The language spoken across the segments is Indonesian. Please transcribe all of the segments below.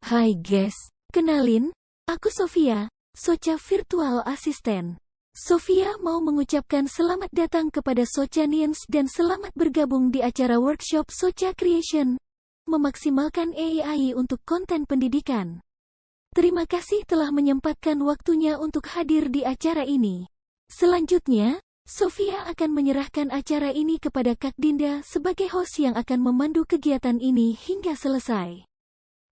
Hai guys, kenalin, aku Sofia, Socha Virtual Assistant. Sofia mau mengucapkan selamat datang kepada Sochanians dan selamat bergabung di acara workshop Socha Creation, memaksimalkan AI untuk konten pendidikan. Terima kasih telah menyempatkan waktunya untuk hadir di acara ini. Selanjutnya, Sofia akan menyerahkan acara ini kepada Kak Dinda sebagai host yang akan memandu kegiatan ini hingga selesai.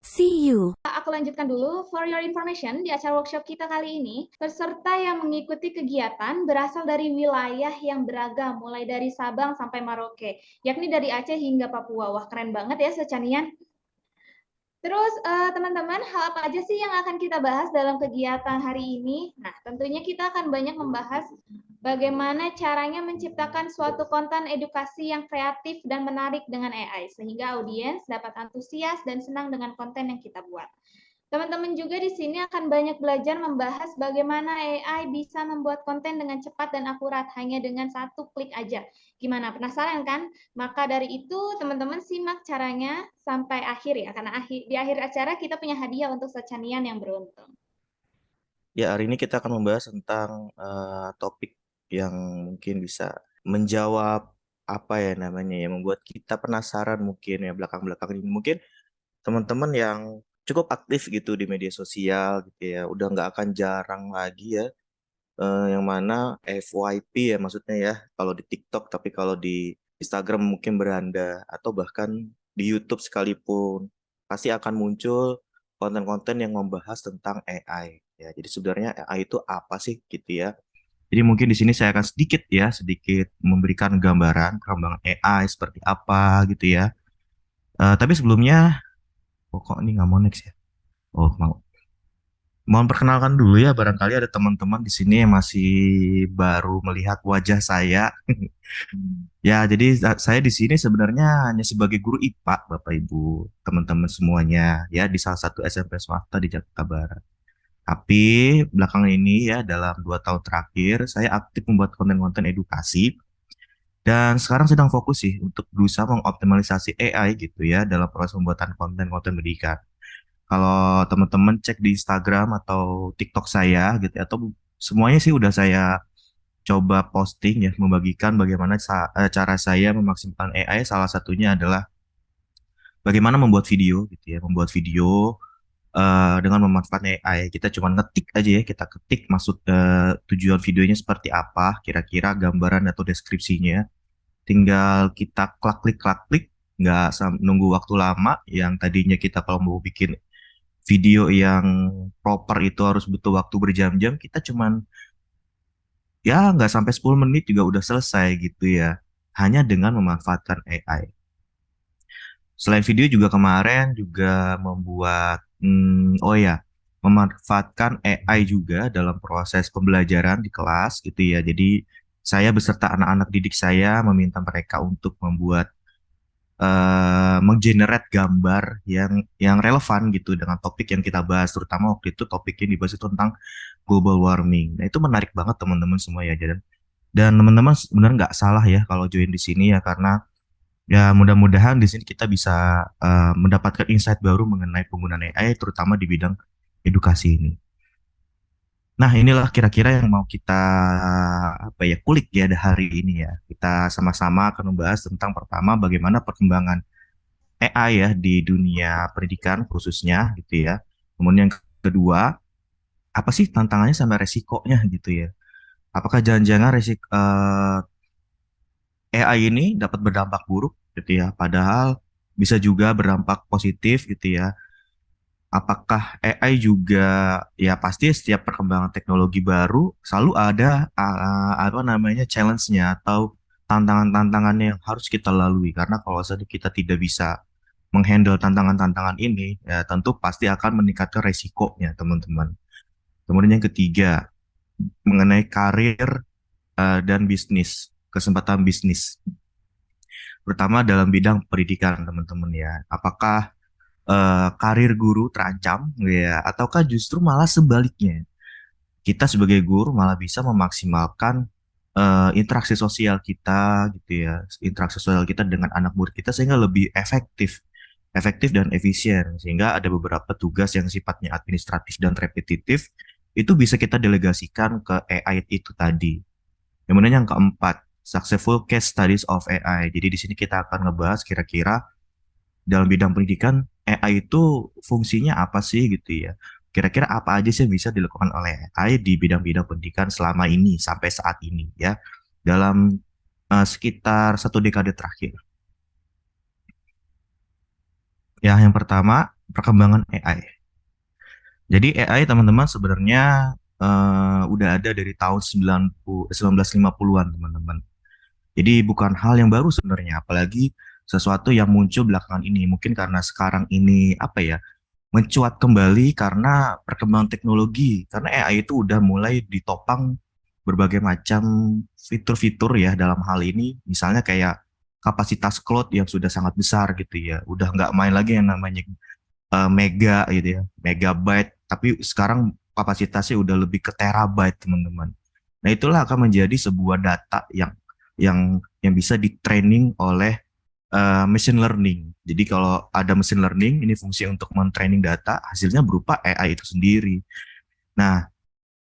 See you. Aku lanjutkan dulu. For your information, di acara workshop kita kali ini, peserta yang mengikuti kegiatan berasal dari wilayah yang beragam, mulai dari Sabang sampai Merauke, yakni dari Aceh hingga Papua. Wah, keren banget ya Sochanian. Terus teman-teman, hal apa aja sih yang akan kita bahas dalam kegiatan hari ini? Nah, tentunya kita akan banyak membahas bagaimana caranya menciptakan suatu konten edukasi yang kreatif dan menarik dengan AI, sehingga audiens dapat antusias dan senang dengan konten yang kita buat. Teman-teman juga di sini akan banyak belajar membahas bagaimana AI bisa membuat konten dengan cepat dan akurat hanya dengan satu klik aja. Gimana, penasaran kan? Maka dari itu teman-teman simak caranya sampai akhir ya, karena di akhir acara kita punya hadiah untuk Sochanian yang beruntung. Ya, hari ini kita akan membahas tentang topik yang mungkin bisa menjawab apa ya namanya ya, membuat kita penasaran mungkin ya belakang-belakang ini. Mungkin teman-teman yang cukup aktif gitu di media sosial gitu ya, udah nggak akan jarang lagi ya, yang mana FYP ya maksudnya ya, kalau di TikTok, tapi kalau di Instagram mungkin beranda, atau bahkan di YouTube sekalipun, pasti akan muncul konten-konten yang membahas tentang AI. Ya, jadi sebenarnya AI itu apa sih gitu ya. Jadi mungkin di sini saya akan sedikit memberikan gambaran perkembangan AI seperti apa gitu ya. Tapi sebelumnya, kok ini nggak mau next ya? Oh, mau. Mohon perkenalkan dulu ya, barangkali ada teman-teman di sini yang masih baru melihat wajah saya. Ya, jadi saya di sini sebenarnya hanya sebagai guru IPA, Bapak Ibu, teman-teman semuanya, ya di salah satu SMP swasta di Jakarta Barat. Tapi belakangan ini ya, dalam 2 tahun terakhir, saya aktif membuat konten-konten edukasi. Dan sekarang sedang fokus sih untuk berusaha mengoptimalisasi AI gitu ya dalam proses pembuatan konten-konten pendidikan. Kalau teman-teman cek di Instagram atau TikTok saya gitu ya, atau semuanya sih udah saya coba posting ya, membagikan bagaimana cara saya memaksimalkan AI. Salah satunya adalah bagaimana membuat video gitu ya, membuat video dengan memanfaatkan AI. Kita cuma ngetik aja ya, kita ketik maksud tujuan videonya seperti apa, kira-kira gambaran atau deskripsinya. Tinggal kita klik, nggak nunggu waktu lama. Yang tadinya kita kalau mau bikin video yang proper itu harus butuh waktu berjam-jam, kita cuman ya nggak sampai 10 menit juga udah selesai gitu ya, hanya dengan memanfaatkan AI. Selain video juga kemarin juga membuat, oh ya, memanfaatkan AI juga dalam proses pembelajaran di kelas gitu ya. Jadi saya beserta anak-anak didik saya meminta mereka untuk membuat menggenerate gambar yang relevan gitu dengan topik yang kita bahas, terutama waktu itu topik yang dibahas itu tentang global warming. Nah, itu menarik banget teman-teman semua ya, dan teman-teman sebenarnya nggak salah ya kalau join di sini ya, karena ya mudah-mudahan di sini kita bisa mendapatkan insight baru mengenai penggunaan AI terutama di bidang edukasi ini. Nah, inilah kira-kira yang mau kita apa ya kulik ya hari ini ya. Kita sama-sama akan membahas tentang pertama bagaimana perkembangan AI ya di dunia pendidikan khususnya gitu ya. Kemudian yang kedua, apa sih tantangannya sama resikonya gitu ya. Apakah jangan-jangan AI ini dapat berdampak buruk gitu ya, padahal bisa juga berdampak positif gitu ya. Apakah AI juga ya, pasti setiap perkembangan teknologi baru selalu ada apa namanya challenge-nya atau tantangan-tantangannya yang harus kita lalui, karena kalau saja kita tidak bisa menghandle tantangan-tantangan ini ya tentu pasti akan meningkatkan resikonya teman-teman. Kemudian yang ketiga mengenai karir dan bisnis, kesempatan bisnis terutama dalam bidang pendidikan teman-teman ya. Apakah karir guru terancam ya, ataukah justru malah sebaliknya, kita sebagai guru malah bisa memaksimalkan interaksi sosial kita gitu ya, interaksi sosial kita dengan anak murid kita sehingga lebih efektif efektif dan efisien. Sehingga ada beberapa tugas yang sifatnya administratif dan repetitif, itu bisa kita delegasikan ke AI itu tadi. Kemudian yang keempat, successful case studies of AI. Jadi di sini kita akan ngebahas kira-kira dalam bidang pendidikan AI itu fungsinya apa sih gitu ya. Kira-kira apa aja sih yang bisa dilakukan oleh AI di bidang-bidang pendidikan selama ini sampai saat ini ya. Dalam sekitar 1 dekade terakhir. Ya, yang pertama, perkembangan AI. Jadi AI teman-teman sebenarnya udah ada dari tahun 1950-an teman-teman. Jadi bukan hal yang baru sebenarnya, apalagi sesuatu yang muncul belakangan ini. Mungkin karena sekarang ini apa ya, mencuat kembali karena perkembangan teknologi. Karena AI itu udah mulai ditopang berbagai macam fitur-fitur ya dalam hal ini. Misalnya kayak kapasitas cloud yang sudah sangat besar gitu ya. Udah nggak main lagi yang namanya mega gitu ya, megabyte. Tapi sekarang kapasitasnya udah lebih ke terabyte teman-teman. Nah itulah akan menjadi sebuah data yang bisa di training oleh machine learning. Jadi kalau ada machine learning, ini fungsi untuk men-training data, hasilnya berupa AI itu sendiri. Nah,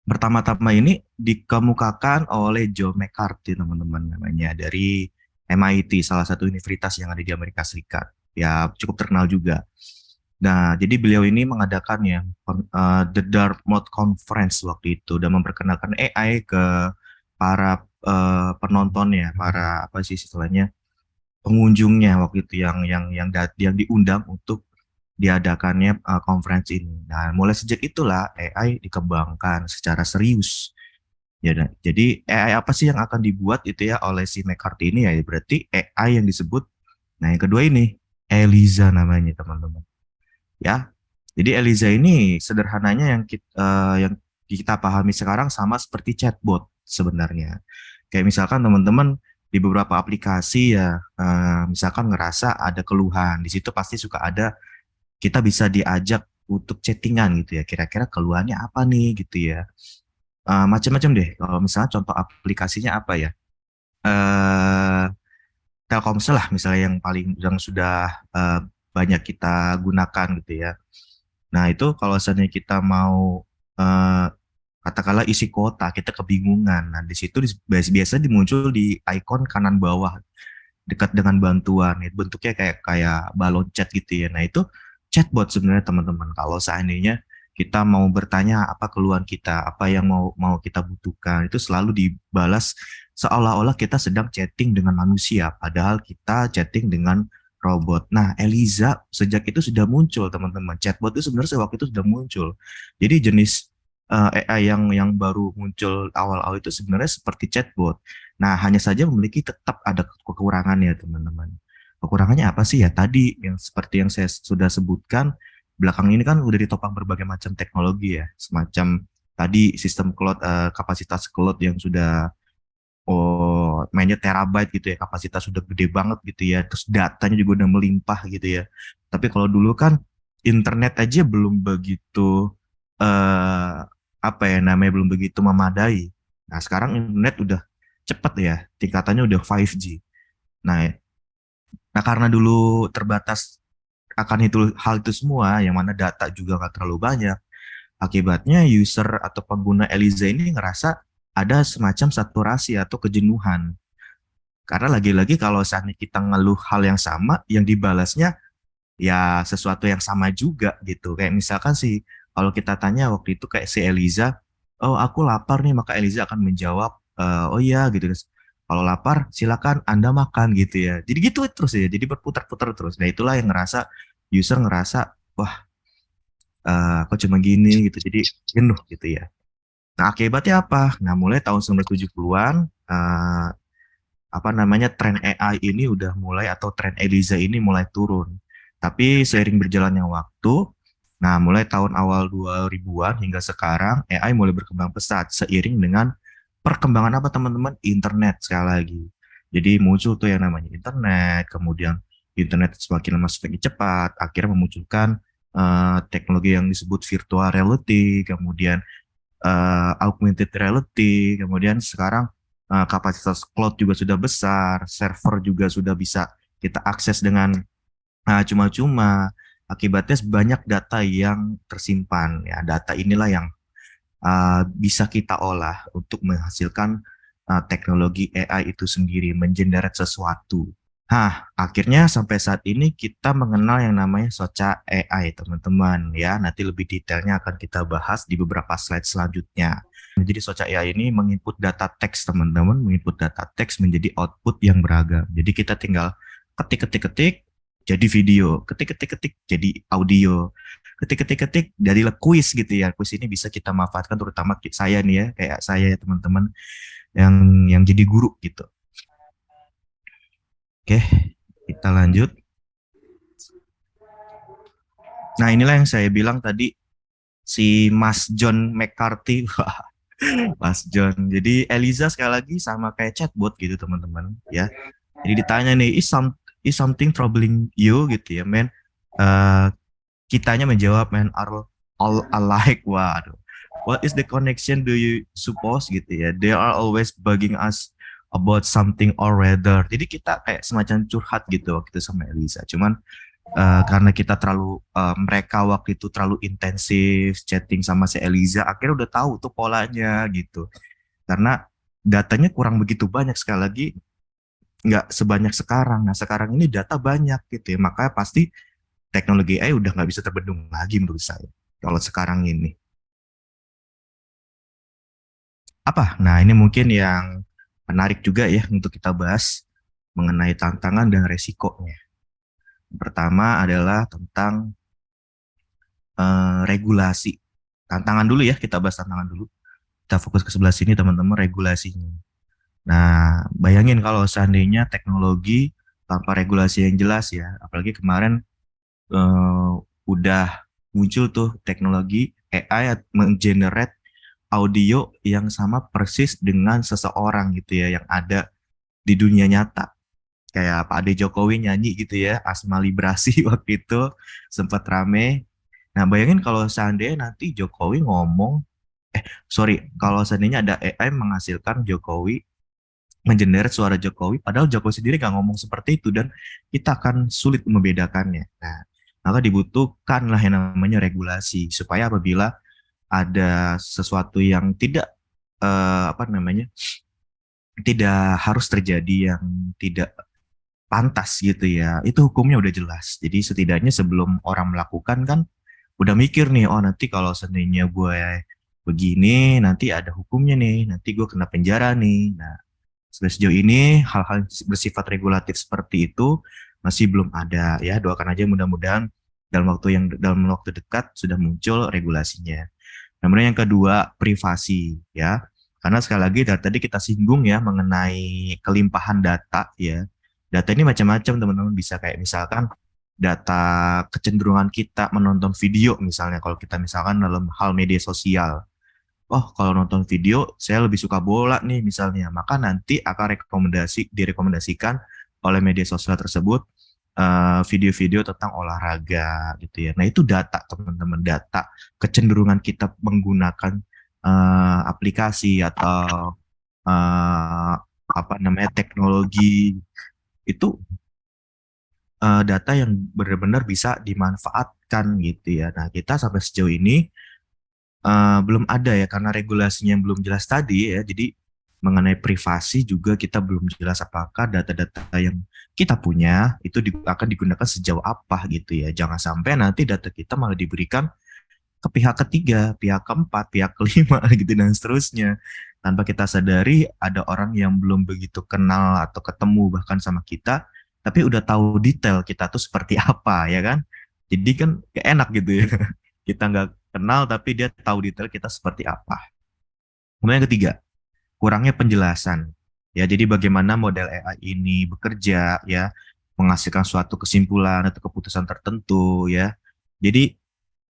pertama-tama ini dikemukakan oleh Joe McCarthy, teman-teman, namanya dari MIT, salah satu universitas yang ada di Amerika Serikat. Ya, cukup terkenal juga. Nah, jadi beliau ini mengadakan ya The Dartmouth Conference waktu itu dan memperkenalkan AI ke para penontonnya, para apa sih istilahnya pengunjungnya waktu itu yang diundang untuk diadakannya conference ini. Nah, mulai sejak itulah AI dikembangkan secara serius. Ya, jadi AI apa sih yang akan dibuat itu ya oleh si McCarthy ini ya? Berarti AI yang disebut. Nah, yang kedua ini Eliza namanya teman-teman. Ya, jadi Eliza ini sederhananya yang kita pahami sekarang sama seperti chatbot sebenarnya. Kayak misalkan teman-teman di beberapa aplikasi ya, misalkan ngerasa ada keluhan, di situ pasti suka ada kita bisa diajak untuk chattingan gitu ya. Kira-kira keluhannya apa nih gitu ya. Macam-macam deh. Kalau misalnya contoh aplikasinya apa ya? Eh Telkomsel lah misalnya yang sudah banyak kita gunakan gitu ya. Nah, itu kalau seandainya kita mau eh, katakanlah isi kota, kita kebingungan. Nah, di situ biasa dimuncul di ikon kanan bawah dekat dengan bantuan. Itu bentuknya kayak kayak balon chat gitu ya. Nah, itu chatbot sebenarnya teman-teman. Kalau seandainya kita mau bertanya apa keluhan kita, apa yang mau mau kita butuhkan, itu selalu dibalas seolah-olah kita sedang chatting dengan manusia, padahal kita chatting dengan robot. Nah, Eliza sejak itu sudah muncul, teman-teman. Chatbot itu sebenarnya waktu itu sudah muncul. Jadi jenis AI yang baru muncul awal-awal itu sebenarnya seperti chatbot. Nah, hanya saja memiliki tetap ada kekurangannya, teman-teman. Kekurangannya apa sih ya? Tadi yang seperti yang saya sudah sebutkan, belakang ini kan udah ditopang berbagai macam teknologi ya, semacam tadi sistem cloud, kapasitas cloud yang sudah mainnya terabyte gitu ya, kapasitas sudah gede banget gitu ya, terus datanya juga udah melimpah gitu ya. Tapi kalau dulu kan internet aja belum begitu eh apa ya namanya belum begitu memadai. Nah, sekarang internet udah cepet ya, tingkatannya udah 5G. Nah, nah karena dulu terbatas akan hal itu semua, yang mana data juga nggak terlalu banyak. Akibatnya user atau pengguna Eliza ini ngerasa ada semacam saturasi atau kejenuhan. Karena lagi-lagi kalau saat kita ngeluh hal yang sama, yang dibalasnya ya sesuatu yang sama juga gitu. Kayak misalkan sih, kalau kita tanya waktu itu kayak si Eliza, oh aku lapar nih, maka Eliza akan menjawab, oh iya gitu. Kalau lapar, silakan Anda makan gitu ya. Jadi gitu terus ya, jadi berputar-putar terus. Nah itulah yang ngerasa, user ngerasa, wah kok cuma gini gitu, jadi jenuh gitu ya. Nah, akibatnya apa? Nah, mulai tahun 1970-an, apa namanya, tren AI ini udah mulai, atau tren Eliza ini mulai turun. Tapi seiring berjalannya waktu, nah mulai tahun awal 2000-an hingga sekarang, AI mulai berkembang pesat seiring dengan perkembangan apa teman-teman? Internet sekali lagi. Jadi muncul tuh yang namanya internet, kemudian internet semakin lama semakin cepat, akhirnya memunculkan teknologi yang disebut virtual reality, kemudian augmented reality, kemudian sekarang kapasitas cloud juga sudah besar, server juga sudah bisa kita akses dengan Nah, cuma-cuma akibatnya banyak data yang tersimpan. Ya, data inilah yang bisa kita olah untuk menghasilkan teknologi AI itu sendiri, mengenerate sesuatu. Nah, akhirnya sampai saat ini kita mengenal yang namanya Soca AI, teman-teman. Ya, nanti lebih detailnya akan kita bahas di beberapa slide selanjutnya. Jadi Soca AI ini menginput data teks, teman-teman, menginput data teks menjadi output yang beragam. Jadi kita tinggal ketik-ketik-ketik, jadi video, ketik-ketik-ketik, jadi audio, ketik-ketik-ketik dari kuis gitu ya. Kuis ini bisa kita manfaatkan terutama saya nih ya, kayak saya ya teman-teman yang jadi guru gitu. Oke, kita lanjut. Nah, inilah yang saya bilang tadi si Mas John McCarthy. Wah, Mas John. Jadi Eliza sekali lagi sama kayak chatbot gitu teman-teman ya. Jadi ditanya nih, is something troubling you gitu ya, men. Eh, kitanya menjawab, man, are all alike. Waduh. What is the connection do you suppose gitu ya? They are always bugging us about something or rather. Jadi kita kayak semacam curhat gitu waktu itu sama Elisa. Cuman karena kita terlalu mereka waktu itu terlalu intensif chatting sama si Eliza, akhirnya udah tahu tuh polanya gitu. Karena datanya kurang begitu banyak, sekali lagi nggak sebanyak sekarang. Nah sekarang ini data banyak gitu ya, makanya pasti teknologi AI udah nggak bisa terbendung lagi menurut saya kalau sekarang ini. Apa? Nah ini mungkin yang menarik juga ya untuk kita bahas mengenai tantangan dan resikonya. Pertama adalah tentang regulasi. Tantangan dulu ya, kita bahas tantangan dulu. Kita fokus ke sebelah sini teman-teman, regulasinya. Nah, bayangin kalau seandainya teknologi tanpa regulasi yang jelas ya, apalagi kemarin udah muncul tuh teknologi AI menggenerate audio yang sama persis dengan seseorang gitu ya, yang ada di dunia nyata. Kayak Pak Ade Jokowi nyanyi gitu ya, Asma Librasi waktu itu sempat rame. Nah, bayangin kalau seandainya nanti Jokowi ngomong, sorry, kalau seandainya ada AI menghasilkan Jokowi, mengenerate suara Jokowi, padahal Jokowi sendiri nggak ngomong seperti itu, dan kita akan sulit membedakannya. Nah, maka dibutuhkanlah yang namanya regulasi, supaya apabila ada sesuatu yang tidak, apa namanya, tidak harus terjadi, yang tidak pantas gitu ya, itu hukumnya udah jelas. Jadi setidaknya sebelum orang melakukan kan udah mikir nih, oh nanti kalau seandainya gue begini nanti ada hukumnya nih, nanti gue kena penjara nih. Nah, sejauh ini hal-hal bersifat regulatif seperti itu masih belum ada ya. Doakan aja mudah-mudahan dalam waktu dekat sudah muncul regulasinya. Kemudian yang kedua, privasi ya. Karena sekali lagi tadi kita singgung ya mengenai kelimpahan data ya. Data ini macam-macam teman-teman, bisa kayak misalkan data kecenderungan kita menonton video misalnya, kalau kita misalkan dalam hal media sosial. Oh, kalau nonton video saya lebih suka bola nih misalnya, maka nanti akan direkomendasikan oleh media sosial tersebut video-video tentang olahraga gitu ya. Nah, itu data teman-teman, data kecenderungan kita menggunakan aplikasi atau apa namanya teknologi itu, data yang benar-benar bisa dimanfaatkan gitu ya. Nah, kita sampai sejauh ini belum ada ya, karena regulasinya yang belum jelas tadi ya. Jadi mengenai privasi juga kita belum jelas apakah data-data yang kita punya itu akan digunakan sejauh apa gitu ya. Jangan sampai nanti data kita malah diberikan ke pihak ketiga, pihak keempat, pihak kelima gitu dan seterusnya. Tanpa kita sadari ada orang yang belum begitu kenal atau ketemu bahkan sama kita, tapi udah tahu detail kita tuh seperti apa ya kan. Jadi kan kayak enak gitu ya. Kita nggak kenal tapi dia tahu detail kita seperti apa. Kemudian yang ketiga, kurangnya penjelasan. Ya, jadi bagaimana model AI ini bekerja ya, menghasilkan suatu kesimpulan atau keputusan tertentu ya. Jadi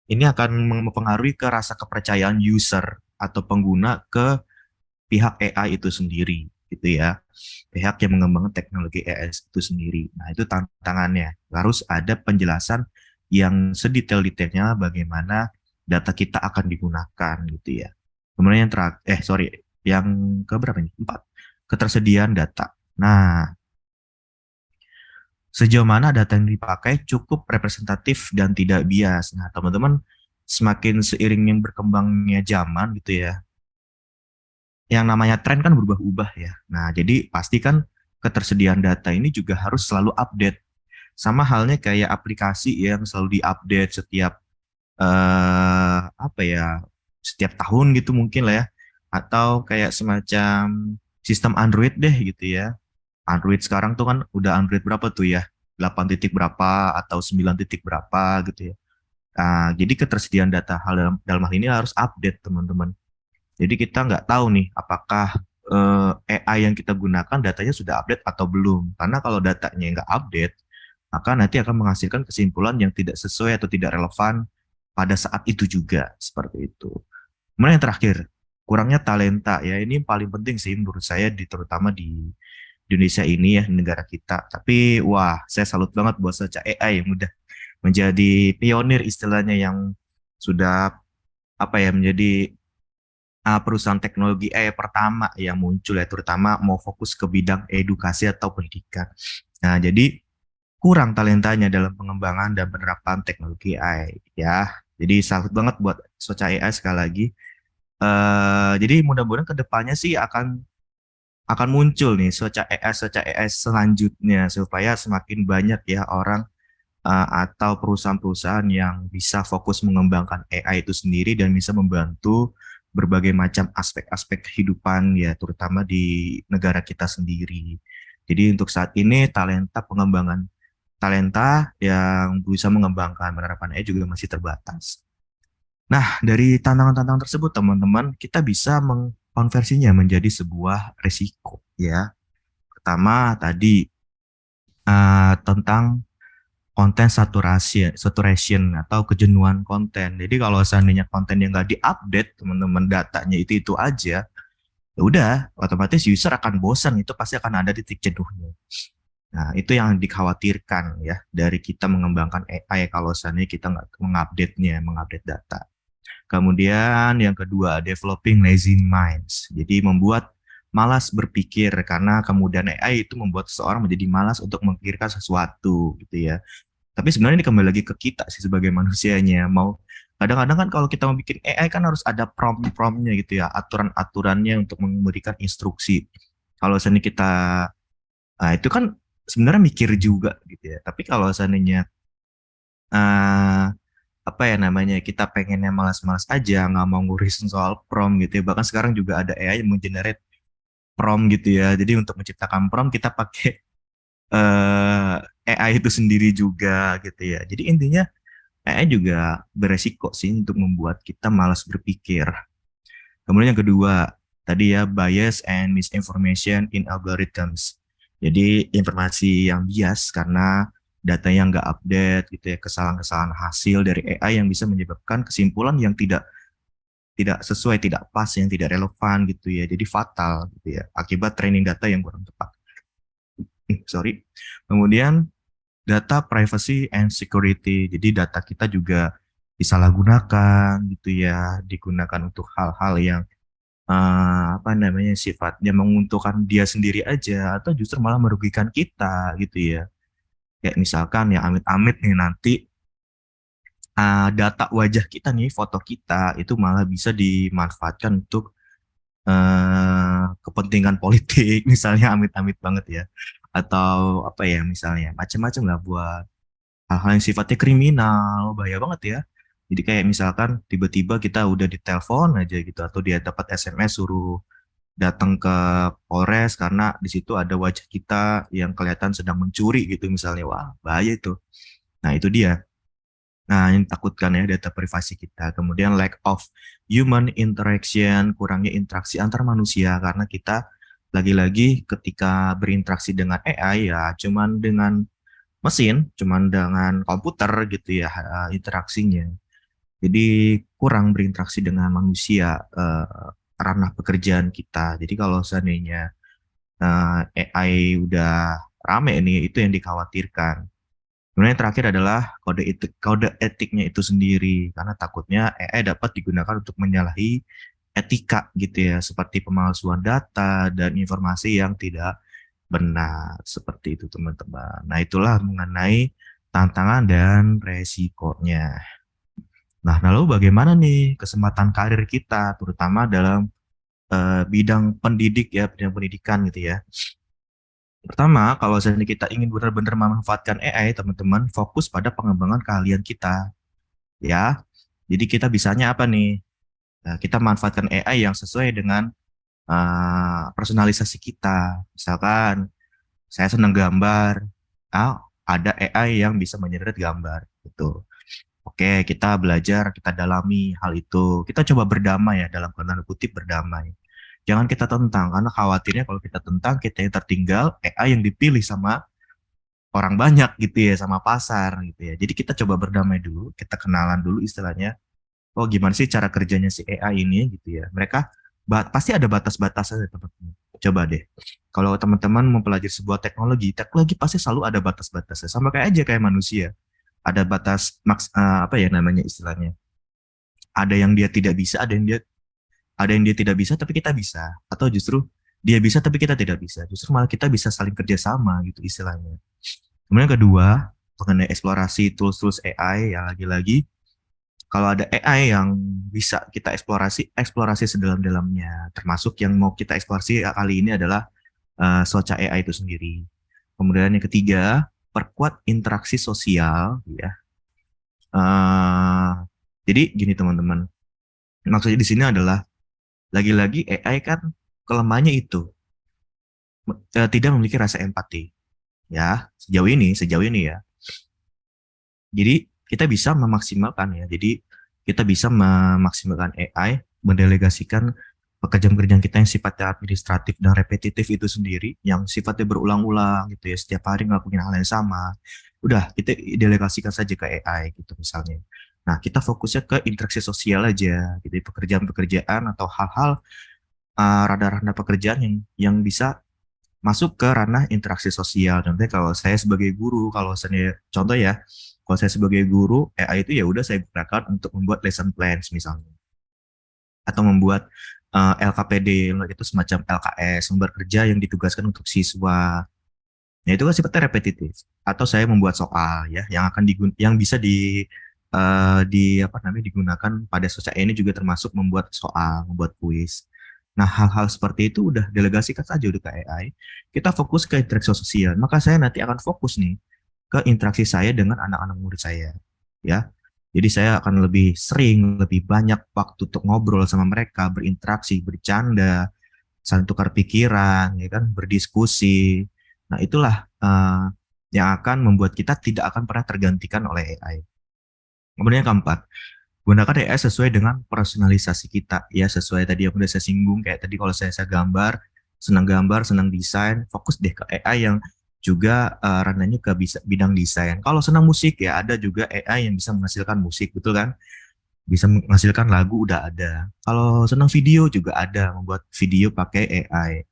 ini akan mempengaruhi ke rasa kepercayaan user atau pengguna ke pihak AI itu sendiri gitu ya. Pihak yang mengembangkan teknologi AI itu sendiri. Nah, itu tantangannya. Harus ada penjelasan yang sedetail-detailnya bagaimana data kita akan digunakan gitu ya. Kemudian yang yang keberapa ini? 4. Ketersediaan data. Nah, sejauh mana data yang dipakai cukup representatif dan tidak bias. Nah, teman-teman, semakin seiring yang berkembangnya zaman gitu ya, yang namanya tren kan berubah-ubah ya. Nah, jadi pasti kan ketersediaan data ini juga harus selalu update. Sama halnya kayak aplikasi yang selalu diupdate setiap apa ya, setiap tahun gitu mungkin lah ya. Atau kayak semacam sistem Android deh gitu ya. Android sekarang tuh kan udah Android berapa tuh ya? 8 titik berapa atau 9 titik berapa gitu ya. Nah, jadi ketersediaan data dalam hal ini harus update teman-teman. Jadi kita nggak tahu nih apakah AI yang kita gunakan datanya sudah update atau belum. Karena kalau datanya nggak update, maka nanti akan menghasilkan kesimpulan yang tidak sesuai atau tidak relevan pada saat itu juga. Seperti itu. Kemudian yang terakhir, kurangnya talenta ya. Ini yang paling penting sih menurut saya, terutama di Indonesia ini ya, negara kita. Tapi wah, saya salut banget buat Soca AI yang udah menjadi pionir istilahnya, yang sudah apa ya, menjadi perusahaan teknologi pertama yang muncul ya, terutama mau fokus ke bidang edukasi atau pendidikan. Nah, jadi kurang talentanya dalam pengembangan dan penerapan teknologi AI ya. Jadi salut banget buat Soca AI sekali lagi. Jadi mudah-mudahan kedepannya sih akan muncul nih Soca AI selanjutnya, supaya semakin banyak ya orang atau perusahaan-perusahaan yang bisa fokus mengembangkan AI itu sendiri dan bisa membantu berbagai macam aspek-aspek kehidupan ya, terutama di negara kita sendiri. Jadi untuk saat ini pengembangan talenta yang bisa mengembangkan penerapan AI juga masih terbatas. Nah, dari tantangan-tantangan tersebut teman-teman, kita bisa mengkonversinya menjadi sebuah risiko ya. Pertama tadi tentang konten saturation atau kejenuhan konten. Jadi kalau seandainya konten yang nggak diupdate, teman-teman, datanya itu aja, ya udah otomatis user akan bosan, itu pasti akan ada titik jenuhnya. Nah, itu yang dikhawatirkan ya dari kita mengembangkan AI kalau seandainya kita nggak mengupdate data. Kemudian yang kedua, developing lazy minds. Jadi membuat malas berpikir, karena kemudian AI itu membuat seseorang menjadi malas untuk memikirkan sesuatu gitu ya. Tapi sebenarnya ini kembali lagi ke kita sih sebagai manusianya. Kadang-kadang kan kalau kita mau bikin AI kan harus ada prompt-promptnya gitu ya, aturan-aturannya untuk memberikan instruksi. Kalau seandainya kita, itu kan sebenarnya mikir juga gitu ya. Tapi kalau seandainya apa ya namanya, kita pengennya malas-malas aja, nggak mau ngurusin soal prompt gitu ya. Bahkan sekarang juga ada AI yang mengenerate prompt gitu ya. Jadi untuk menciptakan prompt kita pakai AI itu sendiri juga gitu ya. Jadi intinya AI juga beresiko sih untuk membuat kita malas berpikir. Kemudian yang kedua, tadi ya, bias and misinformation in algorithms. Jadi informasi yang bias karena data yang nggak update gitu ya, kesalahan-kesalahan hasil dari AI yang bisa menyebabkan kesimpulan yang tidak sesuai, tidak pas, yang tidak relevan gitu ya. Jadi fatal gitu ya, akibat training data yang kurang tepat. Sorry. Kemudian data privacy and security. Jadi data kita juga disalahgunakan gitu ya, digunakan untuk hal-hal yang apa namanya, sifatnya menguntungkan dia sendiri aja atau justru malah merugikan kita gitu ya. Kayak misalkan ya, amit-amit nih nanti data wajah kita nih, foto kita itu malah bisa dimanfaatkan untuk kepentingan politik misalnya, amit-amit banget ya, atau apa ya, misalnya macam-macam lah, buat hal-hal yang sifatnya kriminal, bahaya banget ya. Jadi kayak misalkan tiba-tiba kita udah ditelepon aja gitu, atau dia dapat SMS suruh datang ke Polres karena di situ ada wajah kita yang kelihatan sedang mencuri gitu misalnya. Wah, bahaya itu. Nah, itu dia. Nah, yang takutkan ya, data privasi kita. Kemudian lack of human interaction, kurangnya interaksi antar manusia, karena kita lagi-lagi ketika berinteraksi dengan AI ya cuman dengan mesin, cuman dengan komputer gitu ya interaksinya. Jadi kurang berinteraksi dengan manusia, ranah pekerjaan kita. Jadi kalau seandainya AI udah rame nih, itu yang dikhawatirkan. Kemudian yang terakhir adalah kode etiknya itu sendiri, karena takutnya AI dapat digunakan untuk menyalahi etika gitu ya, seperti pemalsuan data dan informasi yang tidak Benar, seperti itu teman-teman. Nah, itulah mengenai tantangan dan resikonya. Nah, lalu bagaimana nih kesempatan karir kita, terutama dalam bidang pendidik ya, bidang pendidikan gitu ya. Pertama, kalau seandainya kita ingin benar-benar memanfaatkan AI, teman-teman, fokus pada pengembangan keahlian kita, ya. Jadi kita bisanya apa nih? Nah, kita manfaatkan AI yang sesuai dengan personalisasi kita. Misalkan, saya senang gambar, ada AI yang bisa menyederet gambar, gitu. Oke, kita belajar, kita dalami hal itu. Kita coba berdamai ya, dalam tanda kutip berdamai. Jangan kita tentang, karena khawatirnya kalau kita tentang, kita yang tertinggal, AI yang dipilih sama orang banyak gitu ya, sama pasar gitu ya. Jadi kita coba berdamai dulu, kita kenalan dulu istilahnya. Oh, gimana sih cara kerjanya si AI ini gitu ya. Mereka pasti ada batas-batasnya teman-teman. Coba deh. Kalau teman-teman mempelajari sebuah teknologi, teknologi pasti selalu ada batas-batasnya. Sama kayak aja kayak manusia. Ada batas apa ya namanya istilahnya. Ada yang dia tidak bisa, ada yang dia tidak bisa tapi kita bisa. Atau justru dia bisa tapi kita tidak bisa. Justru malah kita bisa saling kerjasama gitu istilahnya. Kemudian kedua, mengenai eksplorasi tools-tools AI, ya lagi-lagi kalau ada AI yang bisa kita eksplorasi, eksplorasi sedalam-dalamnya. Termasuk yang mau kita eksplorasi kali ini adalah Soca AI itu sendiri. Kemudian yang ketiga, perkuat interaksi sosial, ya. Jadi gini teman-teman, maksudnya di sini adalah lagi-lagi AI kan kelemahannya itu tidak memiliki rasa empati, ya. Sejauh ini ya. Jadi kita bisa memaksimalkan ya. Jadi kita bisa memaksimalkan AI, mendelegasikan pekerjaan-pekerjaan kita yang sifatnya administratif dan repetitif itu sendiri, yang sifatnya berulang-ulang gitu ya, setiap hari ngelakuin hal yang sama. Udah, kita delegasikan saja ke AI gitu misalnya. Nah, kita fokusnya ke interaksi sosial aja, gitu, pekerjaan-pekerjaan atau hal-hal ranah-ranah pekerjaan yang bisa masuk ke ranah interaksi sosial. Contohnya kalau saya sebagai guru, contoh ya, kalau saya sebagai guru, AI itu ya udah saya gunakan untuk membuat lesson plans misalnya, atau membuat LKPD, itu semacam LKS, lembar kerja yang ditugaskan untuk siswa. Nah, itu kan sifatnya repetitif. Atau saya membuat soal ya yang bisa digunakan pada sosial ini juga termasuk membuat soal, membuat kuis. Nah, hal-hal seperti itu udah delegasikan saja udah ke AI. Kita fokus ke interaksi sosial. Maka saya nanti akan fokus nih ke interaksi saya dengan anak-anak murid saya, ya. Jadi saya akan lebih sering, lebih banyak waktu untuk ngobrol sama mereka, berinteraksi, bercanda, saling tukar pikiran, ya kan, berdiskusi. Nah, itulah yang akan membuat kita tidak akan pernah tergantikan oleh AI. Kemudian yang keempat, gunakan AI sesuai dengan personalisasi kita, ya, sesuai tadi yang udah saya singgung, kayak tadi kalau saya gambar, senang desain, fokus deh ke AI yang juga ranahnya ke bidang desain. Kalau senang musik ya ada juga AI yang bisa menghasilkan musik, betul kan? Bisa menghasilkan lagu udah ada. Kalau senang video juga ada, membuat video pakai AI.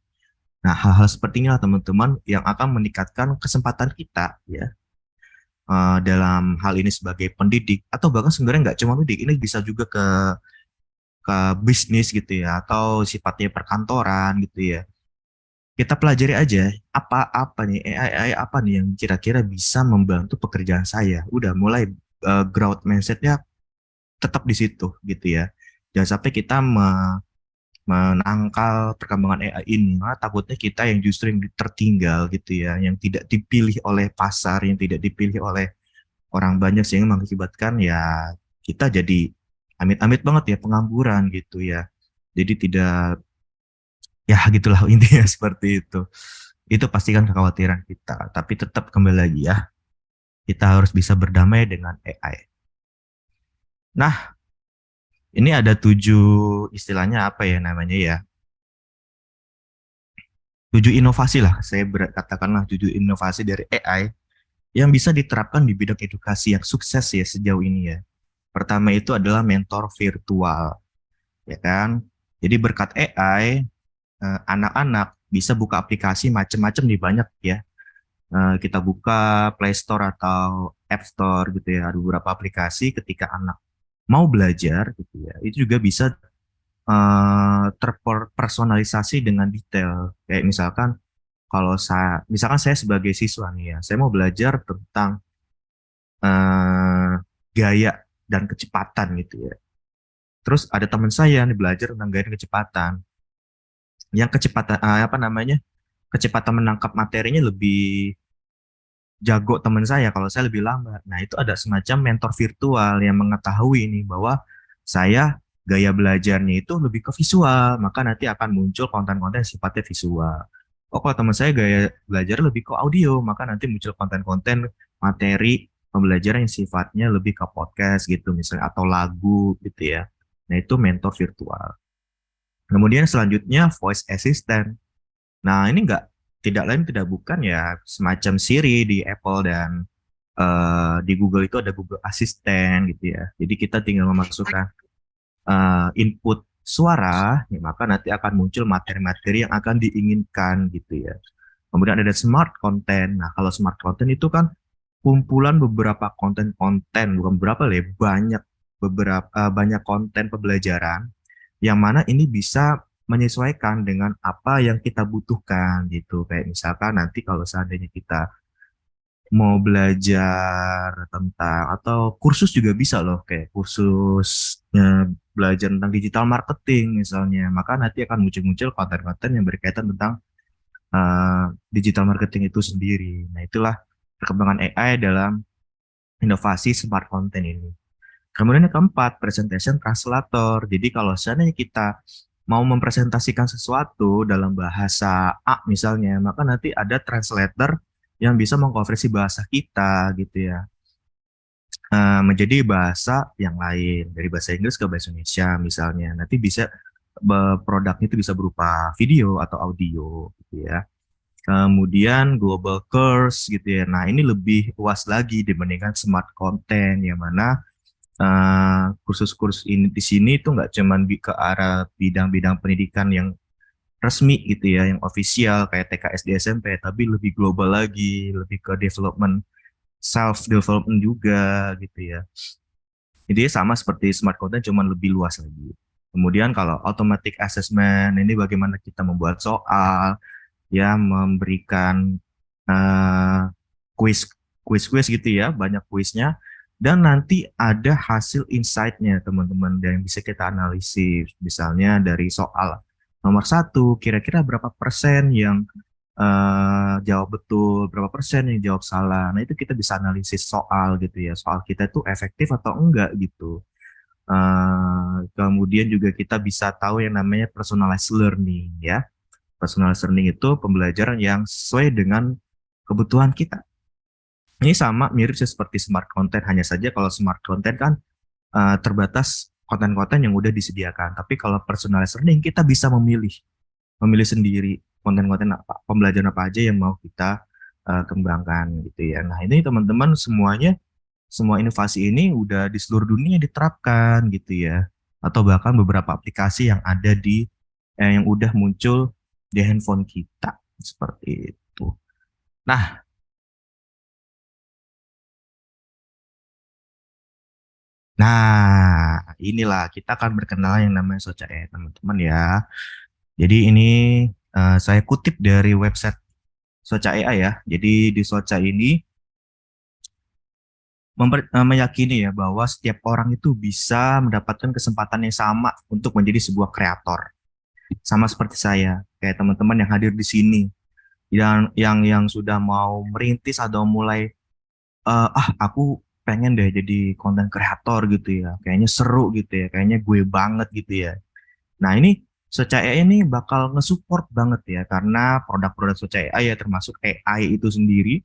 Nah, hal-hal seperti inilah teman-teman yang akan meningkatkan kesempatan kita ya dalam hal ini sebagai pendidik, atau bahkan sebenarnya nggak cuma pendidik, ini bisa juga ke bisnis gitu ya, atau sifatnya perkantoran gitu ya. Kita pelajari aja apa nih AI apa nih yang kira-kira bisa membantu pekerjaan saya. Udah mulai growth mindsetnya tetap di situ gitu ya. Jangan sampai kita menangkal perkembangan AI ini, karena takutnya kita yang justru yang tertinggal gitu ya, yang tidak dipilih oleh pasar, yang tidak dipilih oleh orang banyak, sehingga mengakibatkan ya kita jadi amit-amit banget ya pengangguran gitu ya. Jadi tidak, ya gitulah intinya seperti itu. Itu pastikan kekhawatiran kita, tapi tetap kembali lagi ya, kita harus bisa berdamai dengan AI. Nah, ini ada 7 istilahnya apa ya namanya ya, 7 inovasi lah, katakanlah 7 inovasi dari AI yang bisa diterapkan di bidang edukasi yang sukses ya sejauh ini ya. Pertama itu adalah mentor virtual, ya kan? Jadi berkat AI, anak-anak bisa buka aplikasi macam-macam nih, banyak ya. Kita buka Play Store atau App Store gitu ya, ada beberapa aplikasi ketika anak mau belajar gitu ya, itu juga bisa terpersonalisasi dengan detail. Kayak misalkan kalau misalkan saya sebagai siswa nih ya, saya mau belajar tentang eh, gaya dan kecepatan gitu ya. Terus ada teman saya nih belajar tentang gaya dan kecepatan. Yang kecepatan apa namanya? Kecepatan menangkap materinya lebih jago teman saya kalau saya lebih lambat. Nah, itu ada semacam mentor virtual yang mengetahui nih bahwa saya gaya belajarnya itu lebih ke visual, maka nanti akan muncul konten-konten yang sifatnya visual. Oh, kalau teman saya gaya belajar lebih ke audio, maka nanti muncul konten-konten materi pembelajaran yang sifatnya lebih ke podcast gitu misalnya atau lagu gitu ya. Nah, itu mentor virtual. Kemudian selanjutnya voice assistant. Nah, ini enggak tidak lain tidak bukan ya semacam Siri di Apple dan di Google itu ada Google Assistant gitu ya. Jadi kita tinggal memasukkan input suara, ya, maka nanti akan muncul materi-materi yang akan diinginkan gitu ya. Kemudian ada smart content. Nah, kalau smart content itu kan kumpulan beberapa konten-konten, bukan beberapa lah, ya, banyak konten pembelajaran yang mana ini bisa menyesuaikan dengan apa yang kita butuhkan gitu. Kayak misalkan nanti kalau seandainya kita mau belajar tentang atau kursus juga bisa loh kayak kursus belajar tentang digital marketing misalnya, maka nanti akan muncul-muncul konten-konten yang berkaitan tentang digital marketing itu sendiri. Nah, itulah perkembangan AI dalam inovasi smart content ini. Kemudian yang keempat, presentation translator. Jadi kalau seandainya kita mau mempresentasikan sesuatu dalam bahasa A misalnya, maka nanti ada translator yang bisa mengkonversi bahasa kita gitu ya, menjadi bahasa yang lain, dari bahasa Inggris ke bahasa Indonesia misalnya. Nanti bisa produknya itu bisa berupa video atau audio gitu ya. Kemudian global course gitu ya. Nah, ini lebih luas lagi dibandingkan smart content yang mana kursus-kursus ini di sini itu nggak cuma ke arah bidang-bidang pendidikan yang resmi gitu ya, yang ofisial kayak TK, SD, SMP, tapi lebih global lagi, lebih ke development, self development juga gitu ya. Jadi sama seperti smart content, cuman lebih luas lagi. Kemudian kalau automatic assessment, ini bagaimana kita membuat soal, ya memberikan uh, quiz quiz gitu ya, banyak kuisnya, dan nanti ada hasil insight-nya teman-teman yang bisa kita analisis. Misalnya dari soal nomor 1, kira-kira berapa persen yang jawab betul, berapa persen yang jawab salah. Nah, itu kita bisa analisis soal gitu ya, soal kita itu efektif atau enggak gitu. Kemudian juga kita bisa tahu yang namanya personalized learning ya. Personalized learning itu pembelajaran yang sesuai dengan kebutuhan kita. Ini sama mirip seperti smart content, hanya saja kalau smart content kan terbatas konten-konten yang udah disediakan. Tapi kalau personalized learning kita bisa memilih sendiri konten-konten apa, pembelajaran apa aja yang mau kita kembangkan gitu ya. Nah, ini teman-teman semua inovasi ini udah di seluruh dunia diterapkan gitu ya. Atau bahkan beberapa aplikasi yang ada yang udah muncul di handphone kita seperti itu. Nah, inilah kita akan berkenalan yang namanya Soca ya, teman-teman ya. Jadi ini saya kutip dari website Soca AI ya. Jadi di Soca ini meyakini ya bahwa setiap orang itu bisa mendapatkan kesempatan yang sama untuk menjadi sebuah kreator. Sama seperti saya, kayak teman-teman yang hadir di sini, yang sudah mau merintis atau mulai aku pengen deh jadi konten kreator gitu ya, kayaknya seru gitu ya, kayaknya gue banget gitu ya. Nah, ini Soca AI ini bakal nge-support banget ya, karena produk-produk Soca AI ya, termasuk AI itu sendiri,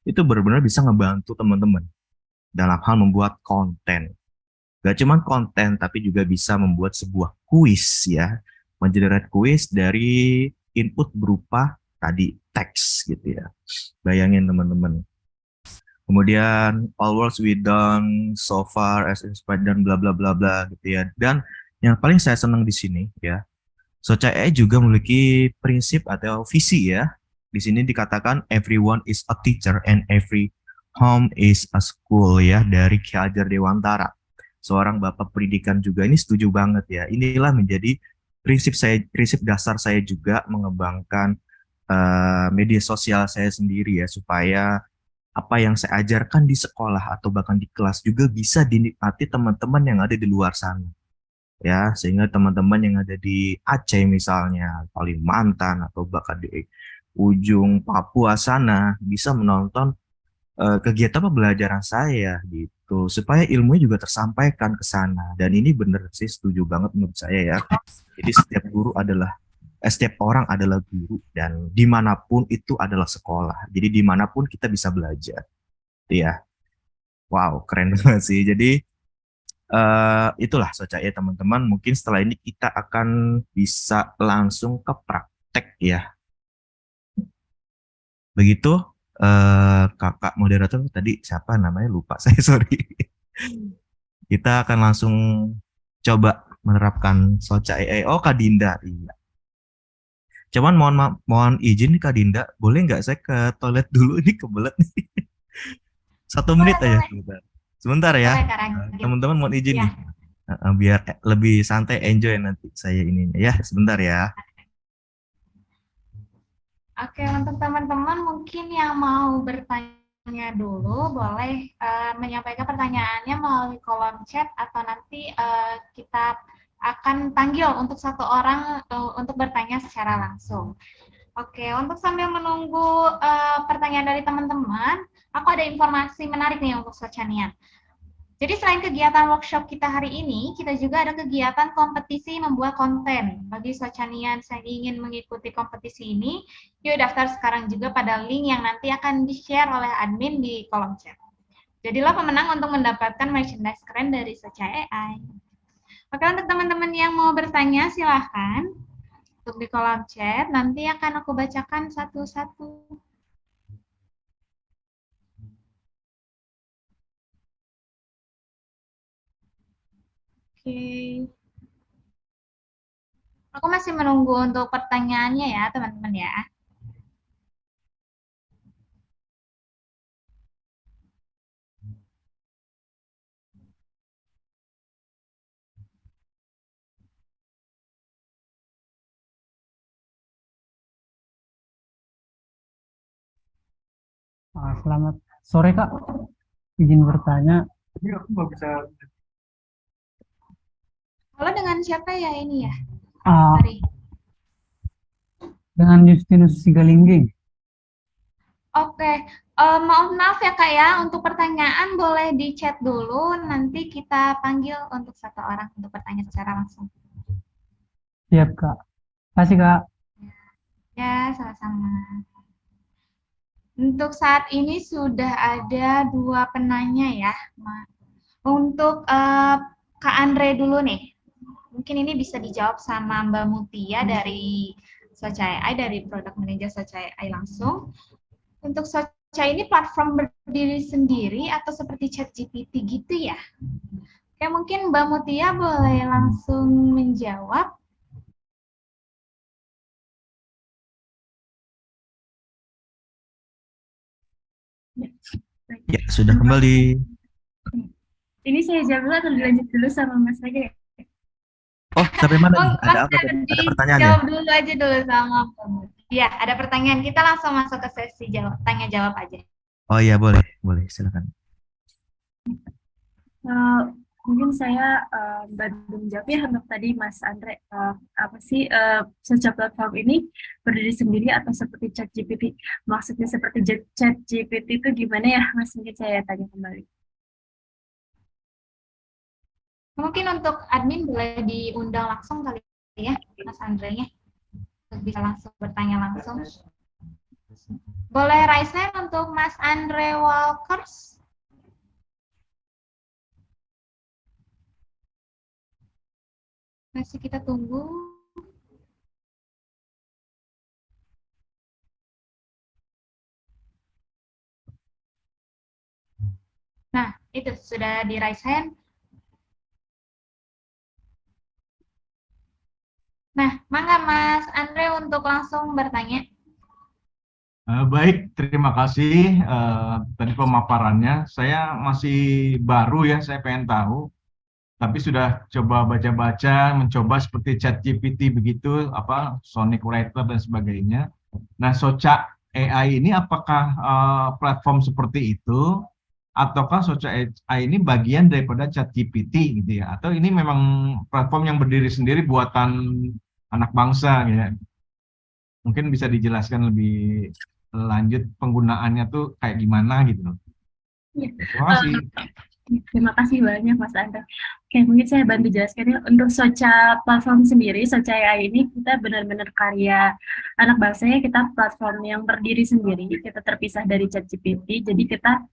itu benar-benar bisa ngebantu teman-teman dalam hal membuat konten. Gak cuma konten, tapi juga bisa membuat sebuah kuis ya, mengenerate kuis dari input berupa tadi teks gitu ya. Bayangin teman-teman. Kemudian all works we done so far as inspired dan bla bla bla bla gitu ya. Dan yang paling saya senang di sini ya, Soca AI juga memiliki prinsip atau visi ya. Di sini dikatakan everyone is a teacher and every home is a school ya, dari Ki Hajar Dewantara. Seorang bapak pendidikan juga ini setuju banget ya. Inilah menjadi prinsip dasar saya juga mengembangkan media sosial saya sendiri ya, supaya apa yang saya ajarkan di sekolah atau bahkan di kelas juga bisa dinikmati teman-teman yang ada di luar sana. Ya, sehingga teman-teman yang ada di Aceh misalnya, Kalimantan, atau bahkan di ujung Papua sana bisa menonton kegiatan pembelajaran saya gitu, supaya ilmunya juga tersampaikan ke sana. Dan ini bener sih, setuju banget menurut saya ya. Jadi setiap orang adalah guru, dan dimanapun itu adalah sekolah. Jadi dimanapun kita bisa belajar. Iya, wow, keren banget sih. Jadi itulah Soca ya teman-teman. Mungkin setelah ini kita akan bisa langsung ke praktek ya. Begitu, kakak moderator tadi siapa namanya, lupa saya, sorry. Kita akan langsung coba menerapkan Soca AI. Oh, Kak Dinda, iya. Cuman mohon izin nih Kak Dinda, boleh nggak saya ke toilet dulu, ini kebelet nih. 1 menit Boleh, aja boleh. sebentar. Sebentar ya. Boleh, Kak Ragil. Teman-teman mohon izin Ya. nih. Biar lebih santai, enjoy nanti saya ini ya, sebentar ya. Oke, untuk teman-teman mungkin yang mau bertanya dulu, boleh menyampaikan pertanyaannya melalui kolom chat atau nanti kita akan panggil untuk satu orang untuk bertanya secara langsung. Oke, untuk sambil menunggu pertanyaan dari teman-teman, aku ada informasi menarik nih untuk Socianian. Jadi selain kegiatan workshop kita hari ini, kita juga ada kegiatan kompetisi membuat konten. Bagi Socianian yang ingin mengikuti kompetisi ini, yuk daftar sekarang juga pada link yang nanti akan di-share oleh admin di kolom chat. Jadilah pemenang untuk mendapatkan merchandise keren dari Socia AI. Oke, untuk teman-teman yang mau bertanya, silahkan untuk di kolom chat. Nanti akan aku bacakan satu-satu. Oke. Aku masih menunggu untuk pertanyaannya ya, teman-teman ya. Selamat sore Kak, izin bertanya. Halo, dengan siapa ya ini ya? Ah, Sorry. dengan Justinus Sigalingging. Oke, maaf ya Kak ya, untuk pertanyaan boleh di chat dulu, nanti kita panggil untuk satu orang untuk bertanya secara langsung. Siap Kak. Kasih Kak. Ya, sama-sama. Untuk saat ini sudah ada 2 penanya ya. Untuk Kak Andre dulu nih. Mungkin ini bisa dijawab sama Mbak Mutia dari Socia AI, dari Product Manager Socia AI langsung. Untuk Socia ini platform berdiri sendiri atau seperti ChatGPT gitu ya? Oke, mungkin Mbak Mutia boleh langsung menjawab. Ya, sudah kembali. Ini saya jawab dulu atau dilanjut dulu sama Mas Rega ya? Oh, sampai mana nih? Ada apa Mas, tadi? Ada pertanyaannya? dijawab dulu aja dulu sama Mbak Mutia. Ya, ada pertanyaan. Kita langsung masuk ke sesi tanya-jawab aja. Oh iya, boleh, silakan. Mungkin saya bantu menjawab ya untuk tadi Mas Andre, apa sih Socia platform ini berdiri sendiri atau seperti ChatGPT? Maksudnya seperti ChatGPT itu gimana ya Mas? Mungkin saya tanya kembali. Mungkin untuk admin boleh diundang langsung kali ya, Mas Andre-nya. Bisa langsung bertanya langsung. Boleh raise hand untuk Mas Andre Walkers. Masih kita tunggu. Nah, itu sudah di raise hand. Nah, mangga Mas Andre untuk langsung bertanya. Baik, terima kasih tadi pemaparannya. Saya masih baru ya, saya pengen tahu tapi sudah coba baca-baca, mencoba seperti ChatGPT begitu, Sonic Writer dan sebagainya. Nah, Soca AI ini apakah platform seperti itu, ataukah Soca AI ini bagian daripada ChatGPT gitu ya? Atau ini memang platform yang berdiri sendiri buatan anak bangsa ya? Mungkin bisa dijelaskan lebih lanjut penggunaannya tuh kayak gimana gitu loh. Ya. Terima kasih. Terima kasih banyak Mas Andre. Oke, mungkin saya bantu jelaskan ya. Untuk Soca platform sendiri, Soca AI ini kita benar-benar karya anak bangsa ya. Kita platform yang berdiri sendiri. Kita terpisah dari ChatGPT. Jadi kita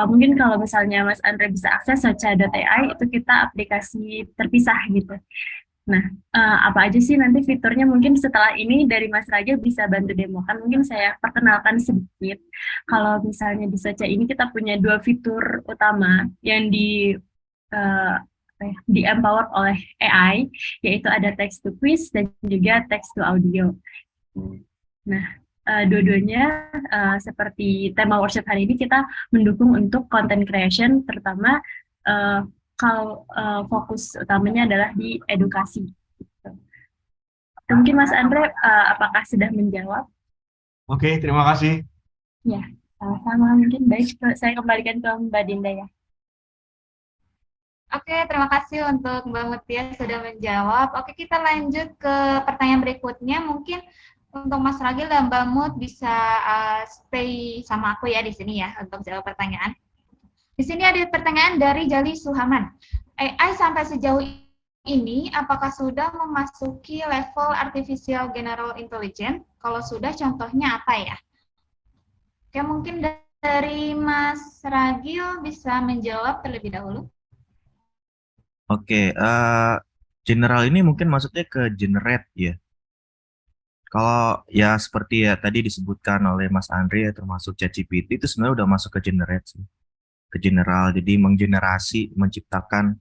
mungkin kalau misalnya Mas Andre bisa akses Soca.ai itu kita aplikasi terpisah gitu. Nah, apa aja sih nanti fiturnya mungkin setelah ini dari Mas Ragil bisa bantu demokan. Mungkin saya perkenalkan sedikit. Kalau misalnya di Soca ini kita punya 2 fitur utama yang di empower oleh AI, yaitu ada text to quiz dan juga text to audio. Nah, dua-duanya seperti tema workshop hari ini kita mendukung untuk content creation, terutama kalau fokus utamanya adalah di edukasi. Mungkin Mas Andre, apakah sudah menjawab? Oke, terima kasih. Ya, sama-sama. Mungkin baik, saya kembalikan ke Mbak Dinda ya. Oke, terima kasih untuk Mbak Mutia sudah menjawab. Oke, kita lanjut ke pertanyaan berikutnya. Mungkin untuk Mas Ragil dan Mbak Mut bisa stay sama aku ya di sini ya untuk jawab pertanyaan. Di sini ada pertanyaan dari Jali Suhaman. AI sampai sejauh ini apakah sudah memasuki level artificial general intelligence? Kalau sudah, contohnya apa ya? Oke, mungkin dari Mas Ragil bisa menjawab terlebih dahulu. Oke, general ini mungkin maksudnya ke generate ya. Kalau ya seperti ya tadi disebutkan oleh Mas Andre ya, termasuk ChatGPT itu sebenarnya udah masuk ke generate sih. Ke general, jadi menggenerasi, menciptakan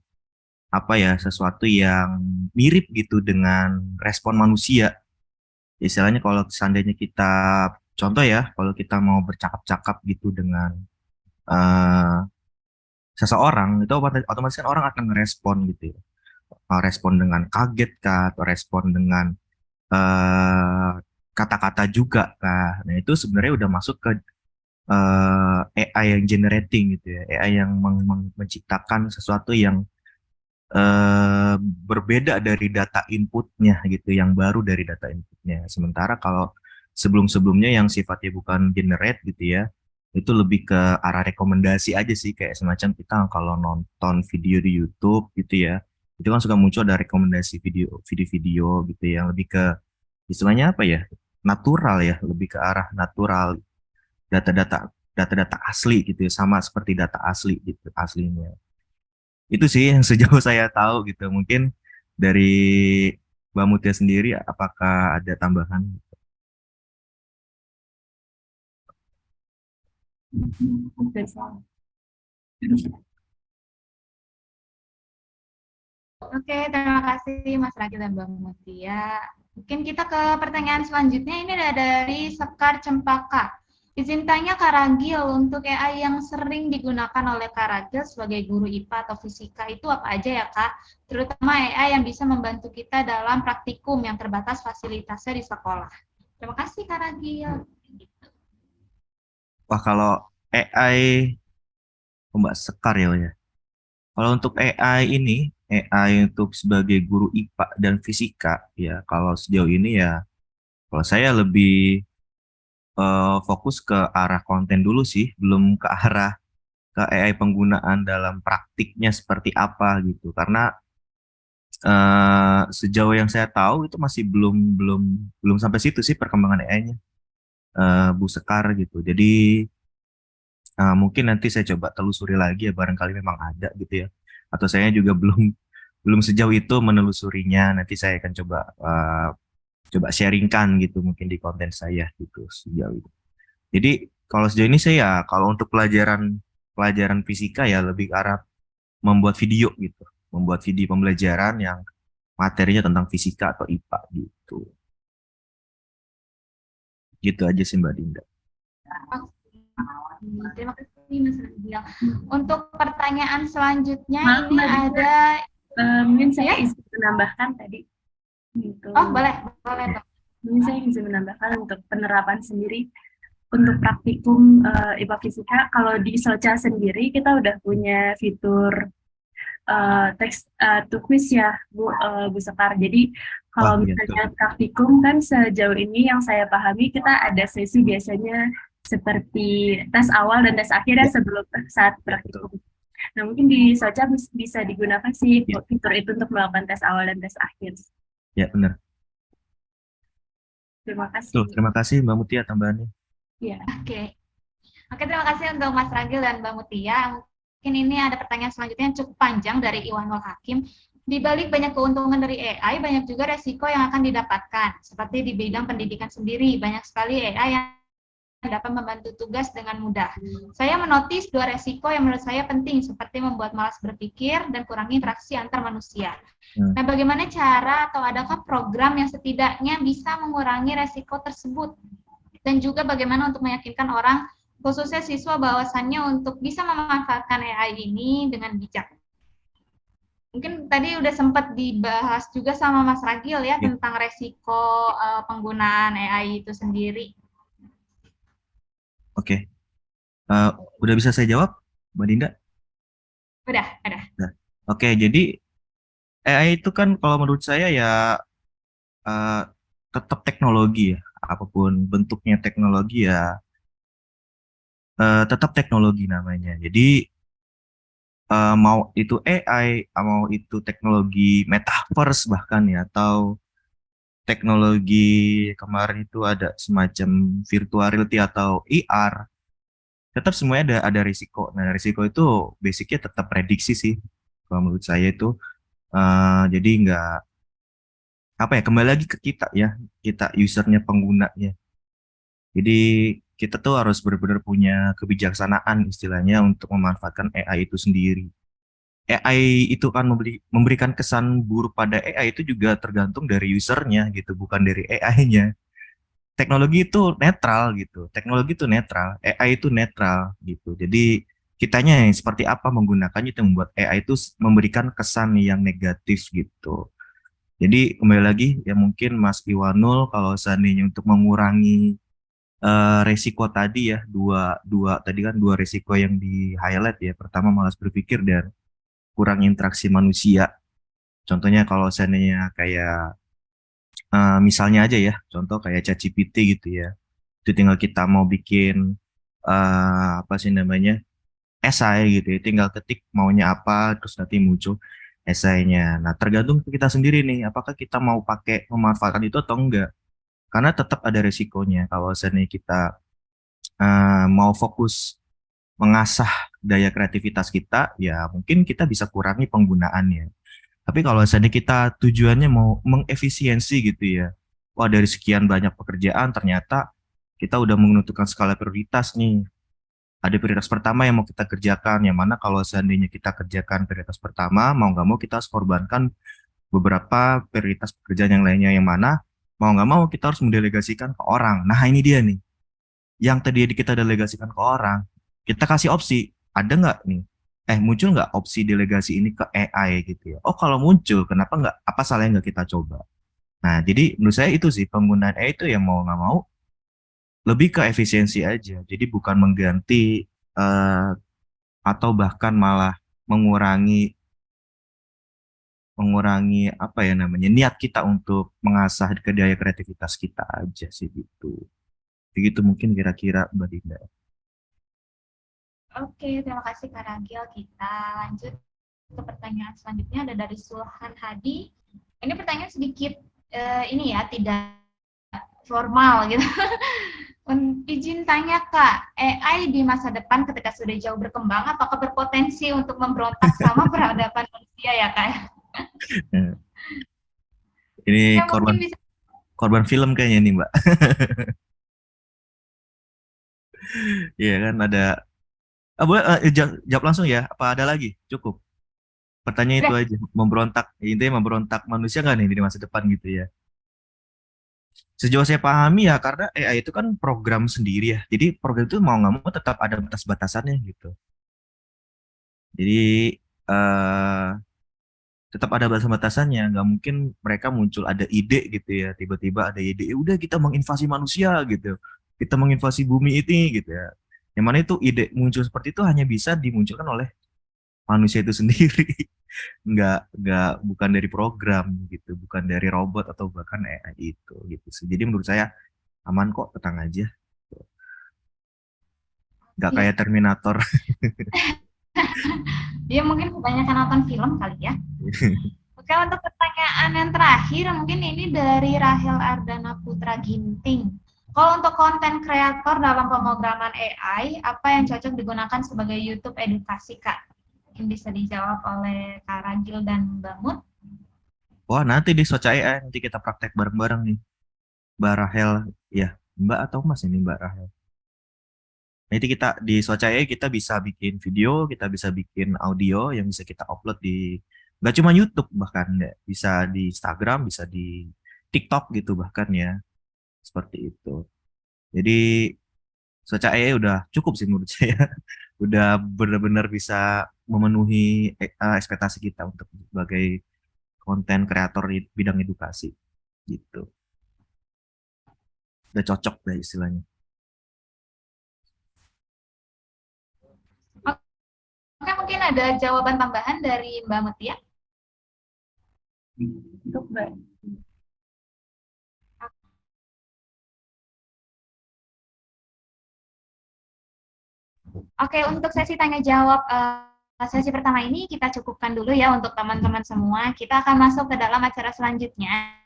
apa ya, sesuatu yang mirip gitu dengan respon manusia. Istilahnya kalau seandainya kita, contoh ya, kalau kita mau bercakap-cakap gitu dengan seseorang, itu otomatis kan orang akan ngerespon gitu ya. Respon dengan kaget kah, atau respon dengan eh, kata-kata juga kah. Nah itu sebenarnya udah masuk ke AI yang generating gitu ya, AI yang menciptakan sesuatu yang berbeda dari data inputnya gitu, yang baru dari data inputnya. Sementara kalau sebelum-sebelumnya yang sifatnya bukan generate gitu ya, itu lebih ke arah rekomendasi aja sih, kayak semacam kita kalau nonton video di YouTube gitu ya, itu kan suka muncul ada rekomendasi video-video gitu yang lebih ke istilahnya apa ya, natural ya, lebih ke arah natural, data-data asli gitu ya, sama seperti data asli gitu aslinya. Itu sih yang sejauh saya tahu gitu. Mungkin dari Mbak Mutia sendiri apakah ada tambahan? Oke, terima kasih Mas Ragil dan Mbak Mutia. Mungkin kita ke pertanyaan selanjutnya. Ini ada dari Sekar Cempaka. Izin tanya Kak Ragil, untuk AI yang sering digunakan oleh Kak Ragil sebagai guru IPA atau fisika itu apa aja ya Kak? Terutama AI yang bisa membantu kita dalam praktikum yang terbatas fasilitasnya di sekolah. Terima kasih Kak Ragil. Wah, kalau AI, Mbak Sekar ya. Kalau untuk AI ini, AI untuk sebagai guru IPA dan fisika, ya kalau sejauh ini ya, kalau saya lebih fokus ke arah konten dulu sih, belum ke arah ke AI penggunaan dalam praktiknya seperti apa gitu. Karena sejauh yang saya tahu itu masih belum belum belum sampai situ sih perkembangan AI-nya, Bu Sekar gitu. Jadi mungkin nanti saya coba telusuri lagi ya, barangkali memang ada gitu ya. Atau saya juga belum belum sejauh itu menelusurinya. Nanti saya akan coba sharingkan gitu mungkin di konten saya gitu sejauh itu. Jadi kalau sejauh ini saya, kalau untuk pelajaran pelajaran fisika ya lebih ke arah membuat video gitu, membuat video pembelajaran yang materinya tentang fisika atau IPA gitu. Gitu aja sih Mbak Dinda. Terima kasih Mas Ragil. Untuk pertanyaan selanjutnya ini ada Mungkin saya Ya? izin menambahkan tadi gitu. Oh, boleh, boleh. Oke. Mungkin saya izin menambahkan untuk penerapan sendiri untuk praktikum IPA Fisika. Kalau di Soca sendiri kita udah punya fitur teks to quiz ya Bu Sekar. Jadi Wah, kalau iya tuh. misalnya praktikum kan sejauh ini yang saya pahami kita ada sesi biasanya seperti tes awal dan tes akhir ya Ya, sebelum saat ya betul. praktikum. Nah mungkin di Soca bisa digunakan sih Ya, fitur itu untuk melakukan tes awal dan tes akhir. ya benar. Terima Tuh, kasih. terima kasih Mbak Mutia tambahannya. Ya. Oke. Oke, terima kasih untuk Mas Ragil dan Mbak Mutia. Mungkin ini ada pertanyaan selanjutnya yang cukup panjang dari Iwanul Hakim. Di balik banyak keuntungan dari AI, banyak juga resiko yang akan didapatkan. Seperti di bidang pendidikan sendiri, banyak sekali AI yang dapat membantu tugas dengan mudah. Saya menotis dua resiko yang menurut saya penting, seperti membuat malas berpikir dan kurangi interaksi antar manusia. Nah, bagaimana cara atau adakah program yang setidaknya bisa mengurangi resiko tersebut? Dan juga bagaimana untuk meyakinkan orang, khususnya siswa, bahwasannya untuk bisa memanfaatkan AI ini dengan bijak. Mungkin tadi udah sempat dibahas juga sama Mas Ragil ya, Ya, tentang resiko penggunaan AI itu sendiri. oke. Udah bisa saya jawab, Mbak Dinda? Udah. Nah, oke, jadi AI itu kan kalau menurut saya ya eh, tetap teknologi ya, apapun bentuknya teknologi ya tetap teknologi namanya. Jadi mau itu AI, mau itu teknologi metaverse bahkan ya, atau teknologi kemarin itu ada semacam virtual reality atau AR, tetap semuanya ada risiko. Nah, risiko itu basicnya tetap prediksi sih, kalau menurut saya itu. Jadi nggak apa ya, kembali lagi ke kita ya, kita usernya, penggunanya. Jadi kita tuh harus benar-benar punya kebijaksanaan istilahnya untuk memanfaatkan AI itu sendiri. AI itu kan memberikan kesan buruk pada AI itu juga tergantung dari usernya gitu, bukan dari AI-nya. Teknologi itu netral gitu, teknologi itu netral, AI itu netral gitu. Jadi kitanya yang seperti apa menggunakannya itu membuat AI itu memberikan kesan yang negatif gitu. Jadi kembali lagi ya, mungkin Mas Iwanul kalau seandainya untuk mengurangi resiko tadi ya, dua dua tadi kan dua resiko yang di highlight ya. Pertama malas berpikir dan kurang interaksi manusia. Contohnya kalau seandainya kayak misalnya aja ya, contoh kayak ChatGPT gitu ya. Itu tinggal kita mau bikin apa sih namanya, esai gitu ya. Tinggal ketik maunya apa, terus nanti muncul esainya. Nah, tergantung ke kita sendiri nih, apakah kita mau pakai memanfaatkan itu atau enggak. Karena tetap ada resikonya kalau seandainya kita mau fokus mengasah daya kreativitas kita, ya mungkin kita bisa kurangi penggunaannya. Tapi kalau seandainya kita tujuannya mau mengefisiensi gitu ya, wah dari sekian banyak pekerjaan ternyata kita udah menentukan skala prioritas nih. Ada prioritas pertama yang mau kita kerjakan, yang mana kalau seandainya kita kerjakan prioritas pertama, mau nggak mau kita harus korbankan beberapa prioritas pekerjaan yang lainnya, yang mana mau nggak mau kita harus mendelegasikan ke orang. Nah ini dia nih, yang tadi kita delegasikan ke orang, kita kasih opsi, ada nggak nih? Muncul nggak opsi delegasi ini ke AI gitu ya? Oh kalau muncul, kenapa nggak? Apa salahnya nggak kita coba? Nah jadi menurut saya itu sih, penggunaan AI itu yang mau nggak mau lebih ke efisiensi aja. Jadi bukan mengganti eh, atau bahkan malah mengurangi mengurangi apa ya namanya, niat kita untuk mengasah ke daya kreativitas kita aja sih gitu. Begitu mungkin kira-kira Mbak Dinda. Oke, terima kasih Kak Ragil. Kita lanjut ke pertanyaan selanjutnya, ada dari Sulhan Hadi. Ini pertanyaan sedikit ini ya, tidak formal gitu. Izin tanya Kak, AI di masa depan ketika sudah jauh berkembang, apakah berpotensi untuk memberontak sama peradaban manusia ya Kak? Nah, ini Ya mungkin bisa. korban film kayaknya nih Mbak. Iya kan ada. Boleh jawab langsung ya? Apa ada lagi? Cukup. Pertanyaan itu Udah. aja. Memberontak, intinya memberontak manusia nggak nih di masa depan gitu ya? Sejauh saya pahami ya, karena AI itu kan program sendiri ya. Jadi program itu mau nggak mau tetap ada batas-batasannya gitu. Jadi eh tetap ada batasan-batasannya. Nggak mungkin mereka muncul ada ide gitu ya, tiba-tiba ada ide, udah kita menginvasi manusia gitu, kita menginvasi bumi ini gitu ya. Yang mana itu ide muncul seperti itu hanya bisa dimunculkan oleh manusia itu sendiri, bukan dari program gitu, bukan dari robot atau bahkan AI itu gitu sih. Jadi menurut saya aman kok, tenang aja, nggak Iya, kayak Terminator. dia mungkin kebanyakan nonton film kali ya. Oke, untuk pertanyaan yang terakhir, mungkin ini dari Rahel Ardana Putra Ginting. Kalau untuk konten kreator dalam pemrograman AI, apa yang cocok digunakan sebagai YouTube edukasi, Kak? Mungkin bisa dijawab oleh Kak Ragil dan Mbak Mut. Wah, nanti di Soca AI nanti kita praktek bareng-bareng nih, Mbak Rahel, ya Mbak atau Mas ini Mbak Rahel. Nanti kita di Soca AI kita bisa bikin video, kita bisa bikin audio yang bisa kita upload di nggak cuma YouTube, bahkan ya, bisa di Instagram, bisa di TikTok gitu bahkan ya, seperti itu. Jadi Soca AI udah cukup sih menurut saya, udah benar-benar bisa memenuhi ekspektasi kita untuk sebagai konten kreator di bidang edukasi gitu. Udah cocok deh istilahnya. Oke, mungkin ada jawaban tambahan dari Mbak Mutia. Untuk Mbak. Oke, untuk sesi tanya jawab sesi pertama ini kita cukupkan dulu ya untuk teman-teman semua. Kita akan masuk ke dalam acara selanjutnya,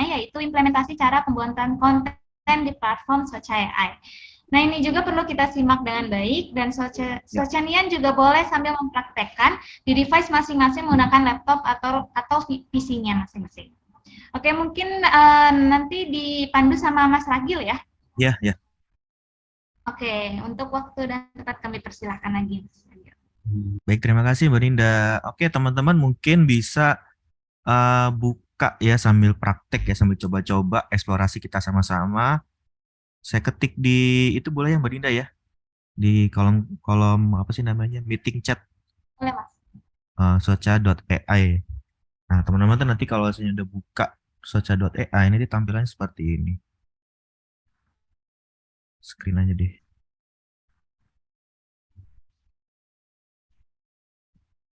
yaitu implementasi cara pembuatan konten di platform Soca AI. Nah, ini juga perlu kita simak dengan baik, dan Socianian juga boleh sambil mempraktekkan di device masing-masing menggunakan laptop atau PC-nya masing-masing. Oke, mungkin nanti dipandu sama Mas Ragil ya. Ya, ya. Oke, untuk waktu dan tempat kami persilahkan lagi. Baik, terima kasih Mbak Dinda. Oke, teman-teman mungkin bisa buka ya sambil praktek ya, sambil coba-coba eksplorasi kita sama-sama. Saya ketik di itu boleh ya Mbak Dinda ya, di kolom apa sih namanya, meeting chat Boleh, Mas. soca.ai. Nah, teman-teman nanti kalau saya udah buka soca.ai ini tampilannya seperti ini. Screen aja deh.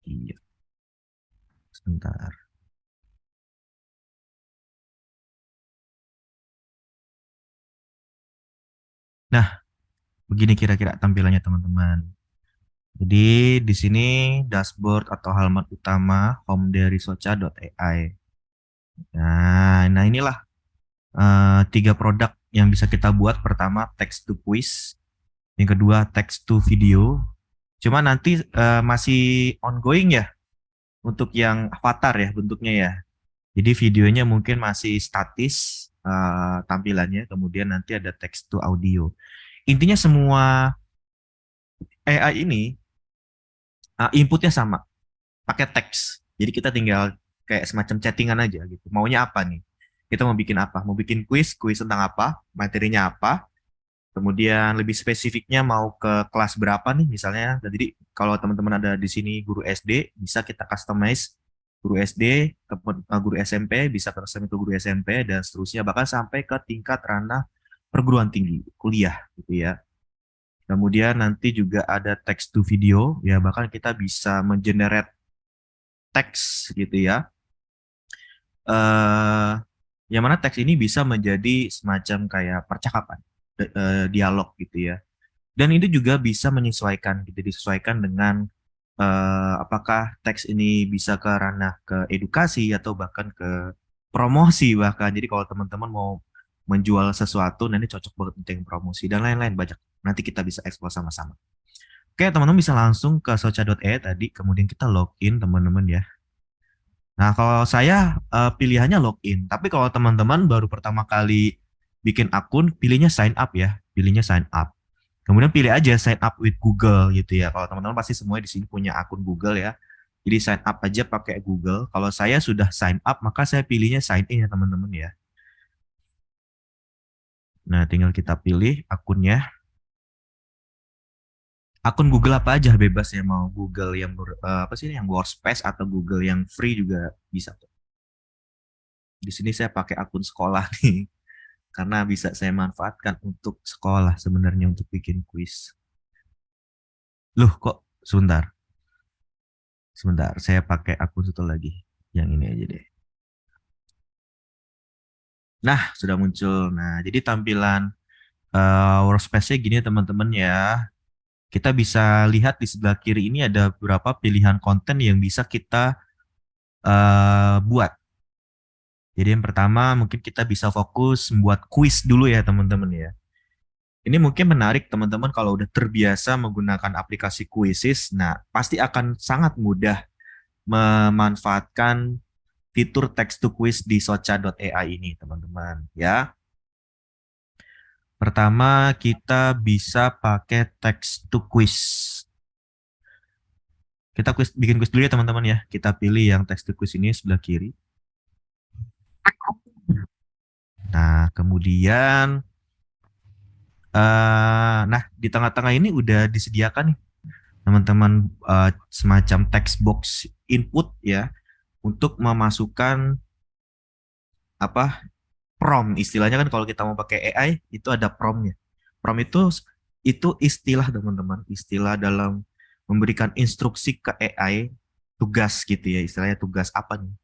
Iya. Sebentar. Nah, begini kira-kira tampilannya teman-teman. Jadi di sini dashboard atau halaman utama home dari soca.ai. Nah inilah 3 produk yang bisa kita buat. Pertama text to quiz, yang kedua text to video. Cuma nanti masih ongoing ya untuk yang avatar ya bentuknya ya. Jadi videonya mungkin masih statis tampilannya, kemudian nanti ada text to audio. Intinya semua AI ini inputnya sama, pakai teks. Jadi kita tinggal kayak semacam chattingan aja gitu. Maunya apa nih? Kita mau bikin apa? Mau bikin kuis tentang apa? Materinya apa? Kemudian lebih spesifiknya mau ke kelas berapa nih misalnya. Jadi kalau teman-teman ada di sini guru SD, bisa kita customize guru SD, ke guru SMP, bisa custom ke guru SMP, dan seterusnya. Bahkan sampai ke tingkat ranah perguruan tinggi, kuliah gitu ya. Kemudian nanti juga ada text to video, ya bahkan kita bisa mengenerate teks gitu ya. Yang mana teks ini bisa menjadi semacam kayak percakapan, dialog gitu ya. Dan itu juga bisa menyesuaikan, gitu, disesuaikan dengan apakah teks ini bisa ke ranah ke edukasi atau bahkan ke promosi bahkan. Jadi kalau teman-teman mau menjual sesuatu, nanti cocok banget untuk yang promosi dan lain-lain banyak. Nanti kita bisa eksplor sama-sama. Oke, teman-teman bisa langsung ke soca.ai tadi, kemudian kita login teman-teman ya. Nah, kalau saya pilihannya login, tapi kalau teman-teman baru pertama kali bikin akun, pilihnya sign up ya, pilihnya sign up. Kemudian pilih aja sign up with Google gitu ya. Kalau teman-teman pasti semua di sini punya akun Google ya. Jadi sign up aja pakai Google. Kalau saya sudah sign up, maka saya pilihnya sign in ya teman-teman ya. Nah, tinggal kita pilih akunnya. akun Google apa aja bebas ya, mau Google yang apa sih yang Workspace atau Google yang free juga bisa. Di sini saya pakai akun sekolah nih karena bisa saya manfaatkan untuk sekolah sebenarnya untuk bikin kuis. Loh kok sebentar. Sebentar, saya pakai akun satu lagi. Yang ini aja deh. Nah, sudah muncul. Nah, jadi tampilan workspace-nya gini teman-teman ya. Kita bisa lihat di sebelah kiri ini ada beberapa pilihan konten yang bisa kita buat. Jadi yang pertama mungkin kita bisa fokus membuat kuis dulu ya teman-teman ya. Ini mungkin menarik teman-teman kalau udah terbiasa menggunakan aplikasi Quizzes. Nah, pasti akan sangat mudah memanfaatkan fitur text to quiz di socha.ai ini teman-teman ya. Pertama kita bisa pakai text to quiz. Kita bikin quiz dulu ya teman-teman ya. Kita pilih yang text to quiz ini sebelah kiri. Nah kemudian nah di tengah-tengah ini udah disediakan nih teman-teman semacam text box input ya untuk memasukkan apa prompt. Istilahnya kan kalau kita mau pakai AI itu ada promptnya. Prompt itu istilah teman-teman, istilah dalam memberikan instruksi ke AI tugas gitu ya, istilahnya tugas apa nih.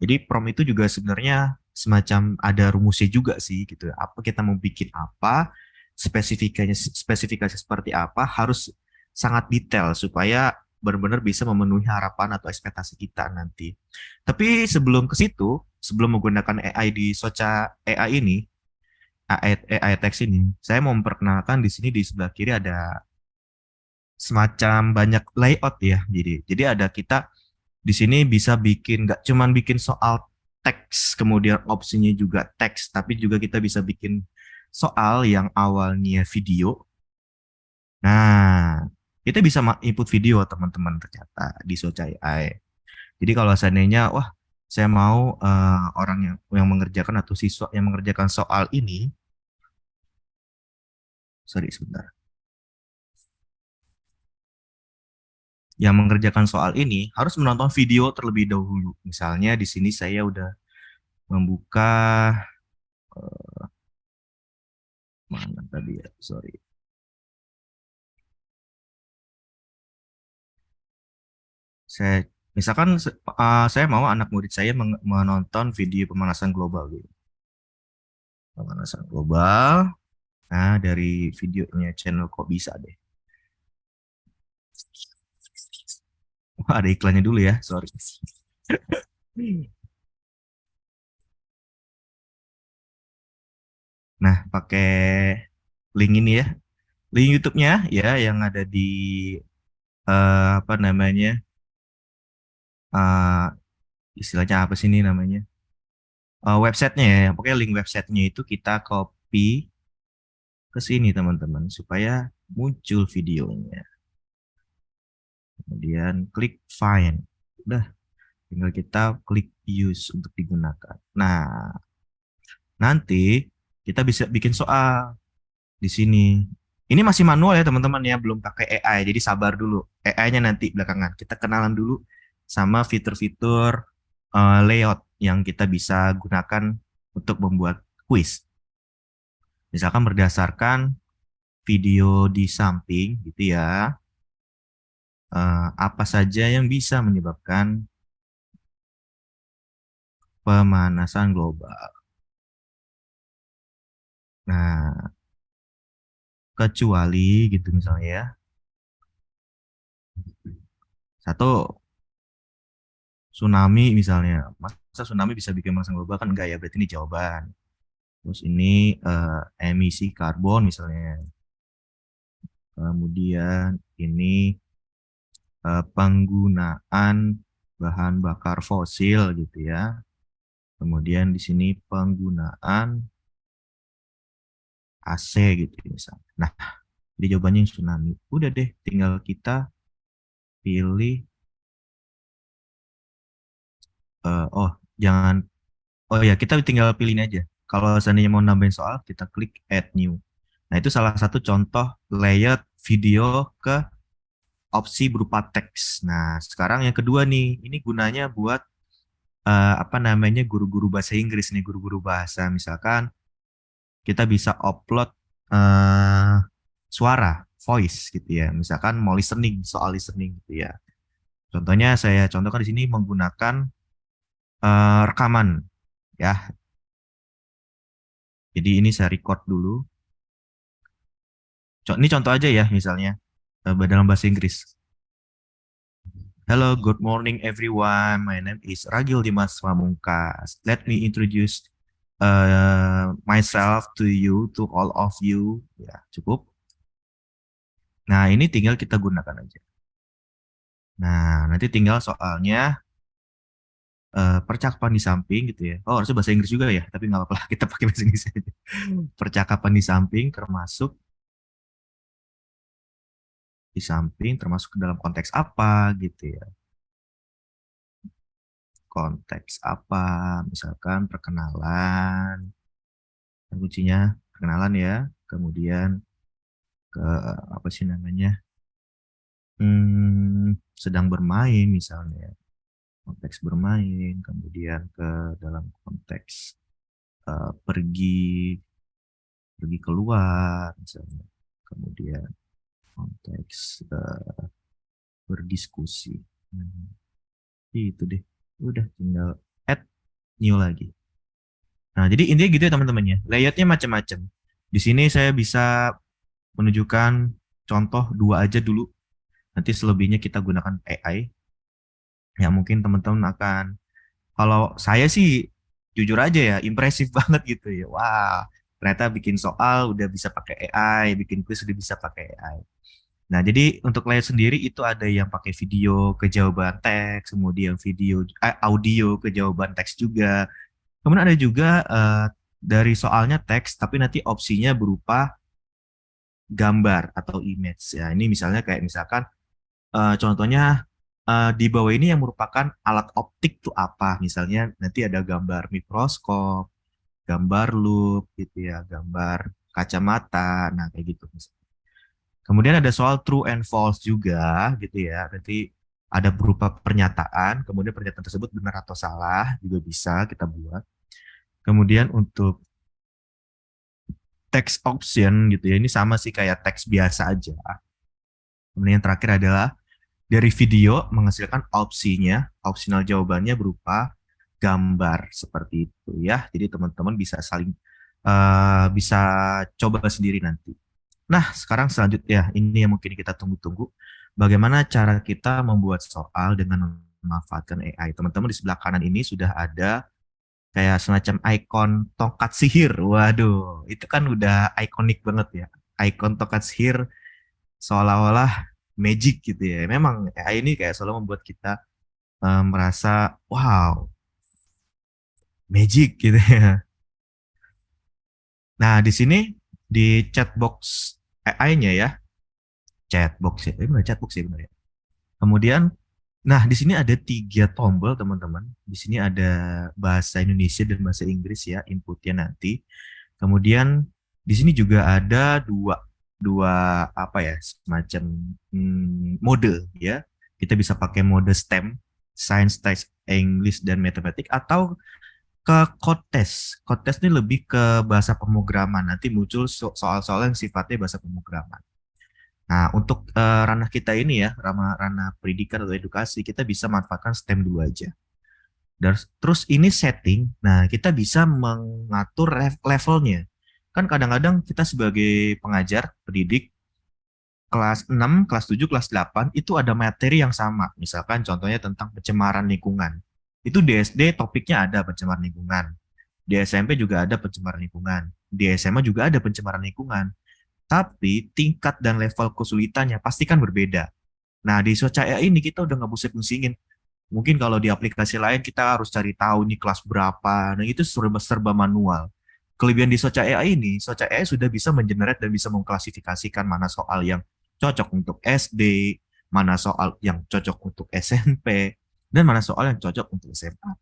Jadi prompt itu juga sebenarnya semacam ada rumusnya juga sih gitu. Apa kita mau bikin apa, spesifikasi seperti apa harus sangat detail supaya benar-benar bisa memenuhi harapan atau ekspektasi kita nanti. Tapi sebelum ke situ, sebelum menggunakan AI di Socha AI ini, AI text ini, saya mau memperkenalkan di sini di sebelah kiri ada semacam banyak layout ya. Jadi ada kita di sini bisa bikin nggak cuman bikin soal teks, kemudian opsinya juga teks, tapi juga kita bisa bikin soal yang awalnya video. Nah, kita bisa input video teman-teman ternyata di Socha AI. Jadi kalau seandainya, wah saya mau orang yang mengerjakan atau siswa yang mengerjakan soal ini, sorry sebentar. Yang mengerjakan soal ini harus menonton video terlebih dahulu. Misalnya di sini saya udah membuka mana tadi ya, sorry. Misalkan saya mau anak murid saya menonton video pemanasan global gitu. Pemanasan global. Nah, dari videonya channel kok bisa deh. Wah, ada iklannya dulu ya, sorry. Nah, pakai link ini ya. Link YouTube-nya ya yang ada di apa namanya? Istilahnya apa sih ini namanya? Websitenya ya. Pokoknya link websitenya itu kita copy ke sini teman-teman supaya muncul videonya. Kemudian klik find. Udah, tinggal kita klik use untuk digunakan. Nah, nanti kita bisa bikin soal di sini. Ini masih manual ya teman-teman ya, belum pakai AI. Jadi sabar dulu. AI-nya nanti belakangan. Kita kenalan dulu sama fitur-fitur layout yang kita bisa gunakan untuk membuat quiz. Misalkan berdasarkan video di samping gitu ya. Apa saja yang bisa menyebabkan pemanasan global. Nah, kecuali gitu misalnya ya. Satu, tsunami misalnya. Masa tsunami bisa bikin pemanasan global kan enggak ya, berarti ini jawaban. Terus ini emisi karbon misalnya. Kemudian ini penggunaan bahan bakar fosil gitu ya. Kemudian di sini penggunaan AC gitu misalnya. Nah, jadi jawabannya yang tsunami. Udah deh, tinggal kita pilih. Oh ya, kita tinggal pilih ini aja. Kalau seandainya mau nambahin soal, kita klik add new. Nah, itu salah satu contoh layout video ke opsi berupa teks. Nah, sekarang yang kedua nih, ini gunanya buat apa namanya guru-guru bahasa Inggris nih, guru-guru bahasa. Misalkan kita bisa upload suara, voice gitu ya. Misalkan mau listening, soal listening gitu ya. Contohnya saya contohkan di sini menggunakan rekaman ya. Jadi ini saya record dulu. Ini contoh aja ya misalnya dalam bahasa Inggris. Hello, good morning everyone. My name is Ragil Dimas Pamungkas. Let me introduce myself to you, to all of you. Ya, cukup. Nah, ini tinggal kita gunakan aja. Nah, nanti tinggal soalnya percakapan di samping gitu ya. Oh, harusnya bahasa Inggris juga ya, tapi nggak apa-apa, kita pakai bahasa Inggris aja. Percakapan di samping termasuk ke dalam konteks apa gitu ya. Konteks apa, misalkan perkenalan. Kuncinya perkenalan ya, kemudian ke apa sih namanya? Sedang bermain misalnya. Konteks bermain, kemudian ke dalam konteks pergi keluar misalnya, kemudian konteks berdiskusi. Itu deh, udah tinggal add new lagi. Nah, jadi intinya gitu ya teman-teman ya. Layoutnya macam-macam. Di sini saya bisa menunjukkan contoh 2 aja dulu. Nanti selebihnya kita gunakan AI. Ya mungkin teman-teman akan, kalau saya sih jujur aja ya, impresif banget gitu ya. Wah, ternyata bikin soal udah bisa pakai AI, bikin quiz udah bisa pakai AI. Nah, jadi untuk layout sendiri itu ada yang pakai video ke jawaban teks, kemudian audio ke jawaban teks juga. Kemudian ada juga dari soalnya teks, tapi nanti opsinya berupa gambar atau image. Ya, ini misalnya kayak misalkan contohnya di bawah ini yang merupakan alat optik tuh apa? Misalnya nanti ada gambar mikroskop, gambar loop gitu ya, gambar kacamata, nah kayak gitu. Kemudian ada soal true and false juga gitu ya. Nanti ada berupa pernyataan, kemudian pernyataan tersebut benar atau salah juga bisa kita buat. Kemudian untuk text option gitu ya, ini sama sih kayak teks biasa aja. Kemudian yang terakhir adalah dari video menghasilkan opsinya, opsional jawabannya berupa gambar seperti itu ya. Jadi teman-teman bisa saling bisa coba sendiri nanti. Nah, sekarang selanjutnya ini yang mungkin kita tunggu-tunggu. Bagaimana cara kita membuat soal dengan memanfaatkan AI? Teman-teman di sebelah kanan ini sudah ada kayak semacam ikon tongkat sihir. Waduh, itu kan udah ikonik banget ya. Ikon tongkat sihir seolah-olah magic gitu ya. Memang AI ini kayak selalu membuat kita merasa wow, magic gitu ya. Nah, di sini di chatbox AI-nya ya, chatbox ya, benar chatbox ya benar ya. Kemudian, nah di sini ada 3 tombol teman-teman. Di sini ada bahasa Indonesia dan bahasa Inggris ya inputnya nanti. Kemudian di sini juga ada dua apa ya semacam mode ya. Kita bisa pakai mode STEM, Science, Text, English dan Matematik, atau ke code test. Code test ini lebih ke bahasa pemrograman. Nanti muncul soal-soal yang sifatnya bahasa pemrograman. Nah, untuk ranah kita ini ya, ranah pendidikan atau edukasi, kita bisa manfaatkan STEM dulu aja. Dan terus ini setting, nah kita bisa mengatur levelnya. Kan kadang-kadang kita sebagai pengajar, pendidik, kelas 6, kelas 7, kelas 8, itu ada materi yang sama. Misalkan contohnya tentang pencemaran lingkungan. Itu di SD topiknya ada pencemaran lingkungan. Di SMP juga ada pencemaran lingkungan. Di SMA juga ada pencemaran lingkungan. Tapi tingkat dan level kesulitannya pasti kan berbeda. Nah, di Soca AI ini kita udah nggak pusing-pusingin. Mungkin kalau di aplikasi lain kita harus cari tahu nih kelas berapa. Nah, itu serba manual. Kelebihan di Soca AI ini, Soca AI sudah bisa mengenerate dan bisa mengklasifikasikan mana soal yang cocok untuk SD, mana soal yang cocok untuk SMP, dan mana soal yang cocok untuk SMA.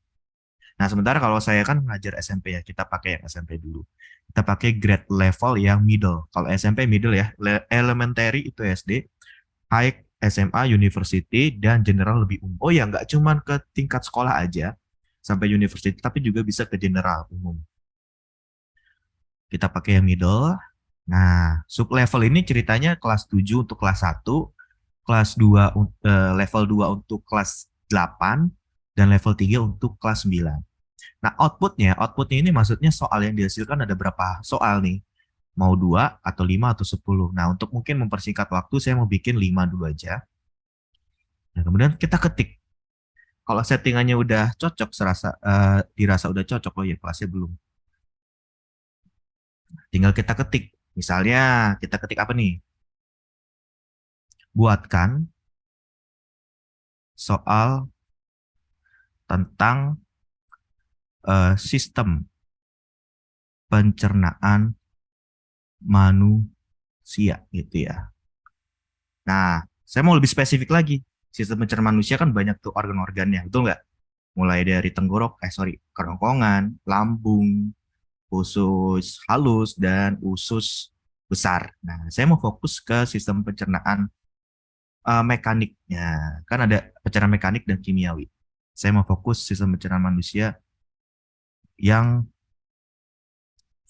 Nah, sementara kalau saya kan ngajar SMP ya, kita pakai yang SMP dulu. Kita pakai grade level yang middle. Kalau SMP middle ya, elementary itu SD, high SMA, university, dan general lebih umum. Oh ya, nggak cuman ke tingkat sekolah aja, sampai university, tapi juga bisa ke general umum. Kita pakai yang middle. Nah, sub level ini ceritanya kelas 7 untuk kelas 1, kelas 2 level 2 untuk kelas 8, dan level 3 untuk kelas 9. Nah, outputnya ini maksudnya soal yang dihasilkan ada berapa soal nih? Mau 2 atau 5 atau 10. Nah, untuk mungkin mempersingkat waktu, saya mau bikin 5 dulu aja. Nah, kemudian kita ketik. Kalau settingannya udah cocok, dirasa udah cocok, oh ya kelasnya belum. Tinggal kita ketik. Misalnya, kita ketik apa nih? Buatkan soal tentang sistem pencernaan manusia gitu ya. Nah, saya mau lebih spesifik lagi. Sistem pencernaan manusia kan banyak tuh organ-organnya, betul nggak? Mulai dari kerongkongan, lambung, usus halus, dan usus besar. Nah, saya mau fokus ke sistem pencernaan mekaniknya. Kan ada pencernaan mekanik dan kimiawi. Saya mau fokus sistem pencernaan manusia yang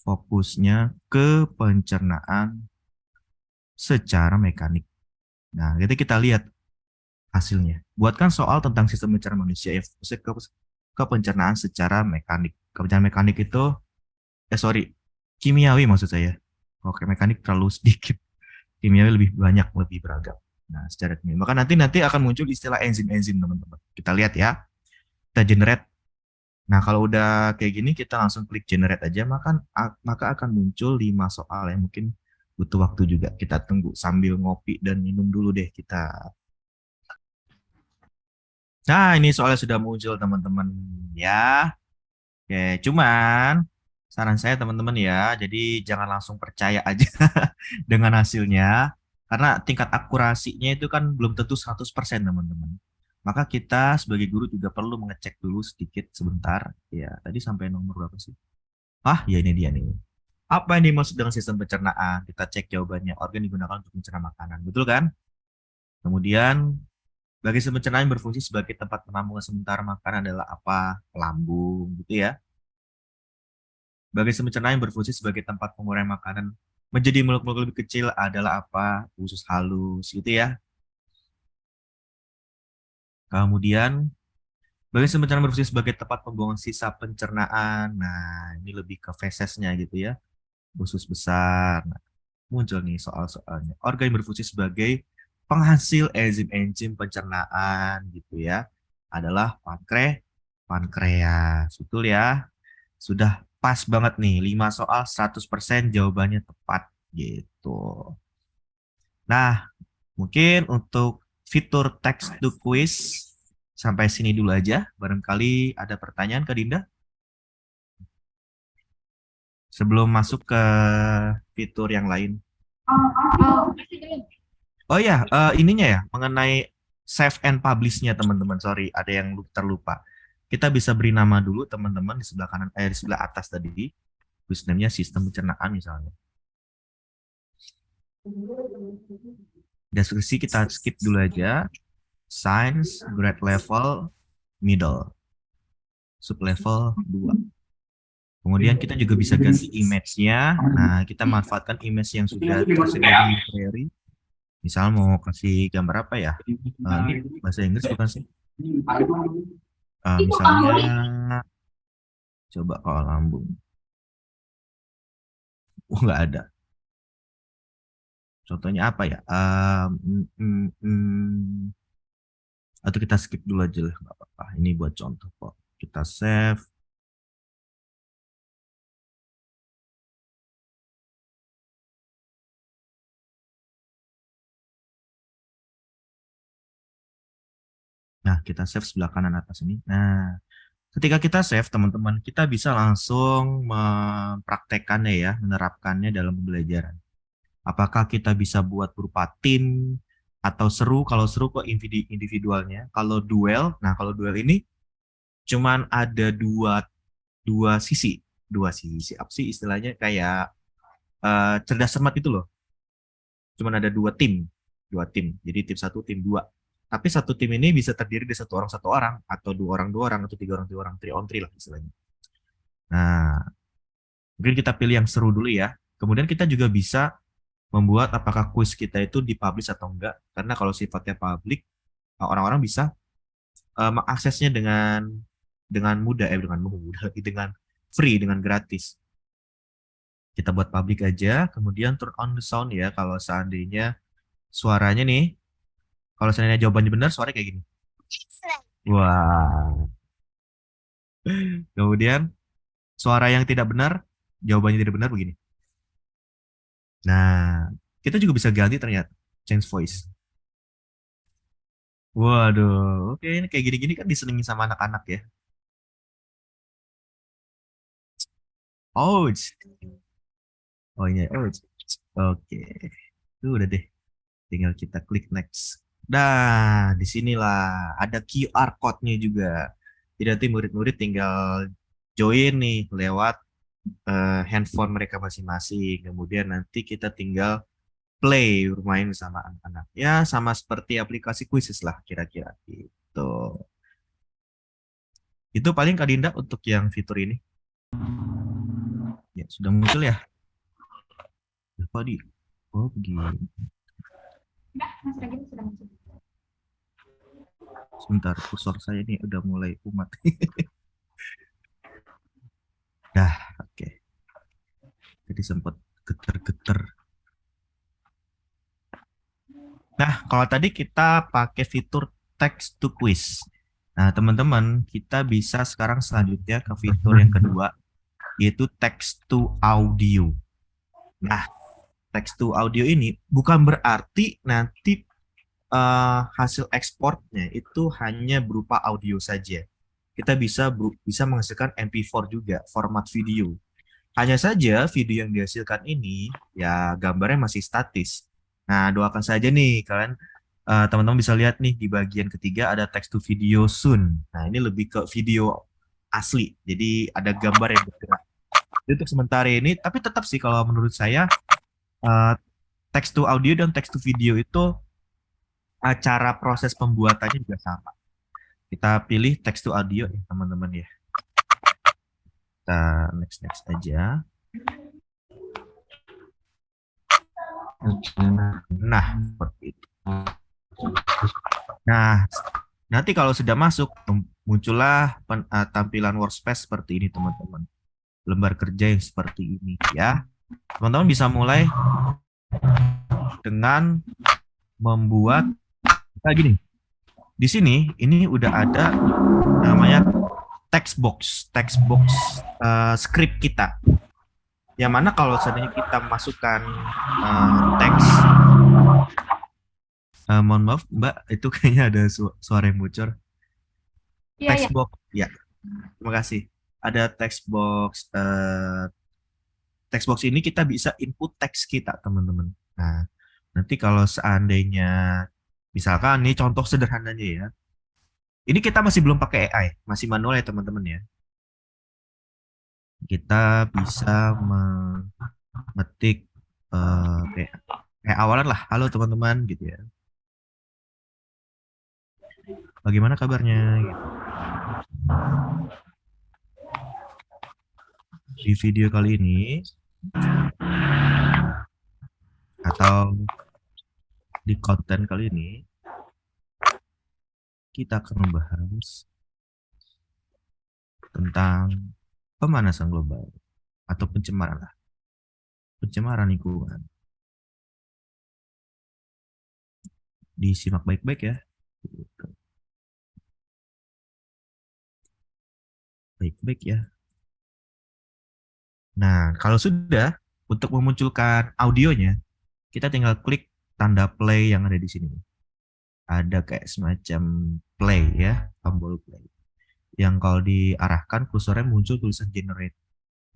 fokusnya ke pencernaan secara mekanik. Nah, jadi kita lihat hasilnya. Buatkan soal tentang sistem pencernaan manusia yang fokusnya ke pencernaan secara mekanik. Pencernaan mekanik itu, kimiawi maksud saya. Oke, mekanik terlalu sedikit. Kimiawi lebih banyak, lebih beragam. Nah, secara kimiawi. Maka nanti akan muncul istilah enzim-enzim, teman-teman. Kita lihat ya. Kita generate. Nah, kalau udah kayak gini, kita langsung klik generate aja, maka akan muncul 5 soal yang mungkin butuh waktu juga. Kita tunggu sambil ngopi dan minum dulu deh kita. Nah, ini soalnya sudah muncul, teman-teman. Ya. Oke, cuman saran saya teman-teman ya, jadi jangan langsung percaya aja dengan hasilnya, karena tingkat akurasinya itu kan belum tentu 100%, teman-teman. Maka kita sebagai guru juga perlu mengecek dulu sedikit sebentar. Ya, tadi sampai nomor berapa sih? Ya ini dia nih. Apa yang dimaksud dengan sistem pencernaan? Kita cek jawabannya. Organ digunakan untuk mencerna makanan. Betul kan? Kemudian, bagi sistem pencernaan yang berfungsi sebagai tempat penampungan sementara makanan adalah apa? Lambung, gitu ya. Bagi sistem pencernaan yang berfungsi sebagai tempat penguraian makanan menjadi molekul lebih kecil adalah apa? Usus halus, gitu ya. Kemudian, bagi sistem pencernaan berfungsi sebagai tempat pembuangan sisa pencernaan. Nah, ini lebih ke fesesnya gitu ya. Usus besar. Nah, muncul nih soal-soalnya. Organ yang berfungsi sebagai penghasil enzim-enzim pencernaan gitu ya. Adalah pankreas. Betul ya. Sudah pas banget nih. 5 soal 100% jawabannya tepat gitu. Nah, mungkin untuk fitur text to quiz sampai sini dulu aja. Barangkali ada pertanyaan Kak Dinda? Sebelum masuk ke fitur yang lain. Masih belum. Oh ya, ininya ya, mengenai save and publish-nya teman-teman. Sorry, ada yang terlupa. Kita bisa beri nama dulu teman-teman di sebelah kanan, di sebelah atas tadi. Terus namanya sistem pencernaan misalnya. Deskripsi kita skip dulu aja. Science, grade level, middle. Sublevel 2. Kemudian kita juga bisa ganti image-nya. Nah, kita manfaatkan image yang sudah tersedia di library. Misal mau kasih gambar apa ya? Ini bahasa Inggris bukan sih? Misalnya, coba kalau lambung. Nggak ada. Contohnya apa ya? Atau kita skip dulu aja lah, nggak apa-apa. Ini buat contoh kok. Kita save. Nah, kita save sebelah kanan atas ini. Nah, ketika kita save, teman-teman, kita bisa langsung mempraktekannya ya, menerapkannya dalam pembelajaran. Apakah kita bisa buat berupa tim, atau seru, kalau seru kok individualnya. Kalau duel, nah kalau duel ini cuman ada dua sisi. Apa sih istilahnya, kayak cerdas cermat itu loh. Cuman ada dua tim dua tim. Jadi tim satu, tim dua. Tapi satu tim ini bisa terdiri dari satu orang, atau dua orang, atau tiga orang, 3 on 3 lah istilahnya. Nah, mungkin kita pilih yang seru dulu ya. Kemudian kita juga bisa membuat apakah kuis kita itu dipublish atau enggak. Karena kalau sifatnya publik, orang-orang bisa mengaksesnya dengan mudah, dengan mudah, dengan free, dengan gratis. Kita buat public aja, kemudian turn on the sound ya kalau seandainya suaranya nih, kalau seandainya jawabannya benar, suaranya kayak gini. Wah. Kemudian suara yang tidak benar, jawabannya tidak benar begini. Nah, kita juga bisa ganti ternyata, change voice. Waduh, oke ini kayak gini-gini kan disenangi sama anak-anak ya. Oh, oh iya, oh, oke. Itu udah deh, tinggal kita klik next. Nah, disinilah ada QR code-nya juga. Jadi nanti murid-murid tinggal join nih lewat handphone mereka masing-masing. Kemudian nanti kita tinggal play bermain sama anak-anak. Ya, sama seperti aplikasi Quizzes lah kira-kira gitu. Itu paling Kak Dinda untuk yang fitur ini. Ya, sudah muncul ya? Apa di? Oh, begini. Enggak, Mas Regin sudah muncul. Sebentar, kursor saya ini udah mulai umat. Dah, oke. Jadi sempat geter-geter. Nah, kalau tadi kita pakai fitur text to quiz. Nah, teman-teman, kita bisa sekarang selanjutnya ke fitur yang kedua, yaitu text to audio. Nah, text to audio ini bukan berarti nanti hasil ekspornya itu hanya berupa audio saja. Kita bisa menghasilkan MP4 juga, format video. Hanya saja video yang dihasilkan ini ya gambarnya masih statis. Nah, doakan saja nih kalian teman-teman bisa lihat nih di bagian ketiga ada text to video soon. Nah, ini lebih ke video asli. Jadi ada gambar yang bergerak. Jadi untuk sementara ini, tapi tetap sih kalau menurut saya text to audio dan text to video itu cara proses pembuatannya juga sama. Kita pilih text to audio ya teman-teman ya. Kita next aja. Nah, seperti itu. Nah, nanti kalau sudah masuk, muncullah tampilan workspace seperti ini, teman-teman. Lembar kerja yang seperti ini, ya. Teman-teman bisa mulai dengan membuat, kayak gini. Di sini, ini udah ada namanya text box script kita. Yang mana kalau seandainya kita masukkan teks, mohon maaf Mbak, itu kayaknya ada suara yang bocor. Iya, Text iya. box, ya. Terima kasih. Ada text box ini kita bisa input teks kita, teman-teman. Nah, nanti kalau seandainya, misalkan ini contoh sederhananya ya. Ini kita masih belum pakai AI, masih manual ya teman-teman ya. Kita bisa memetik kayak awalan lah, halo teman-teman gitu ya. Bagaimana kabarnya? Gitu. Di video kali ini atau di konten kali ini kita akan membahas tentang pemanasan global atau pencemaran lingkungan. Disimak baik-baik ya. Baik-baik ya. Nah, kalau sudah, untuk memunculkan audionya, kita tinggal klik tanda play yang ada di sini. Ada kayak semacam play ya, tombol play. Yang kalau diarahkan kursornya muncul tulisan generate.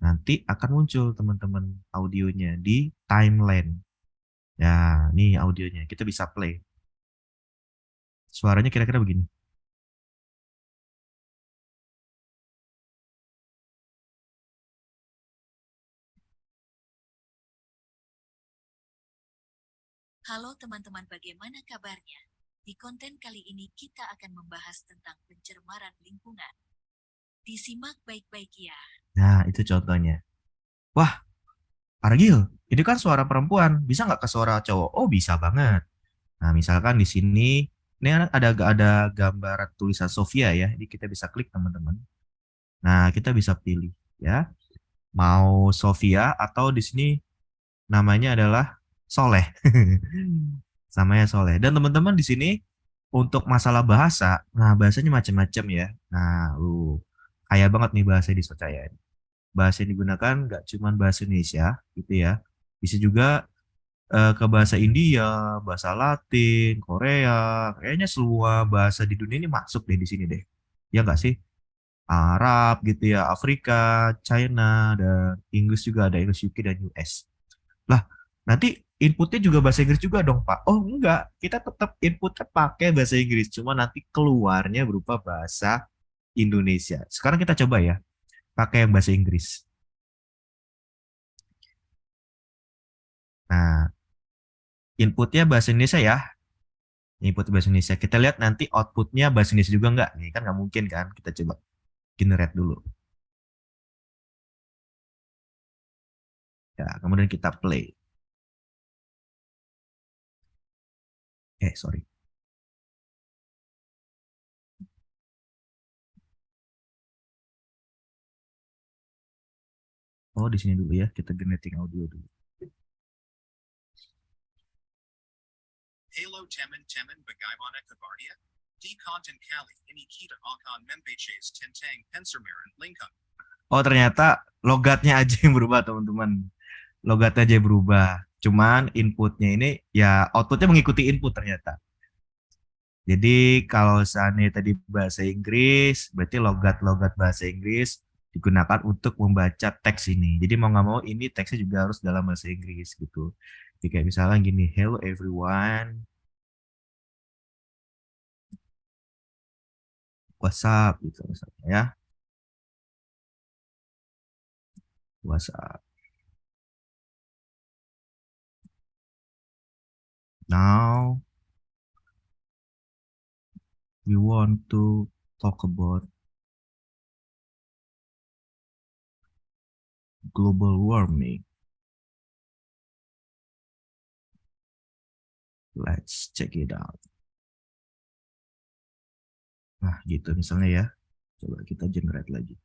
Nanti akan muncul teman-teman audionya di timeline. Ya, ini audionya. Kita bisa play. Suaranya kira-kira begini. Halo teman-teman, bagaimana kabarnya? Di konten kali ini kita akan membahas tentang pencemaran lingkungan. Disimak baik-baik ya. Nah, itu contohnya. Wah, Argil, ini kan suara perempuan. Bisa nggak ke suara cowok? Oh, bisa banget. Nah, misalkan di sini, ini ada gambar tulisan Sofia ya. Jadi kita bisa klik teman-teman. Nah, kita bisa pilih ya. Mau Sofia atau di sini namanya adalah Soleh. Samanya Soleh. Dan teman-teman di sini untuk masalah bahasa, nah bahasanya macam-macam ya. Nah, kaya banget nih bahasa di Socaya ini. Bahasa yang digunakan nggak cuma bahasa Indonesia gitu ya. Bisa juga ke bahasa India, bahasa Latin, Korea. Kayaknya semua bahasa di dunia ini masuk deh di sini deh. Ya nggak sih? Arab gitu ya, Afrika, China, dan Inggris juga ada Inggris UK dan US. Lah, nanti inputnya juga bahasa Inggris juga dong, Pak. Oh, enggak. Kita tetap inputnya pakai bahasa Inggris. Cuma nanti keluarnya berupa bahasa Indonesia. Sekarang kita coba ya, pakai yang bahasa Inggris. Nah, inputnya bahasa Indonesia ya. Input bahasa Indonesia. Kita lihat nanti outputnya bahasa Indonesia juga enggak. Nih, kan nggak mungkin kan. Kita coba generate dulu. Ya, kemudian kita play. Sorry. Oh, di sini dulu ya. Kita generating audio dulu. Halo teman-teman bagaimana kabarnya? Di konten kali ini kita akan membahas tentang pencemaran lingkungan. Oh, ternyata logatnya aja yang berubah, teman-teman. Logatnya aja yang berubah. Cuman inputnya ini ya outputnya mengikuti input ternyata. Jadi kalau seandainya tadi bahasa Inggris, berarti logat-logat bahasa Inggris digunakan untuk membaca teks ini. Jadi mau nggak mau ini teksnya juga harus dalam bahasa Inggris gitu. Jadi kayak misalnya gini, hello everyone, what's up gitu misalnya ya. What's up. Now we want to talk about global warming. Let's check it out. Nah, gitu misalnya ya. Coba kita generate lagi.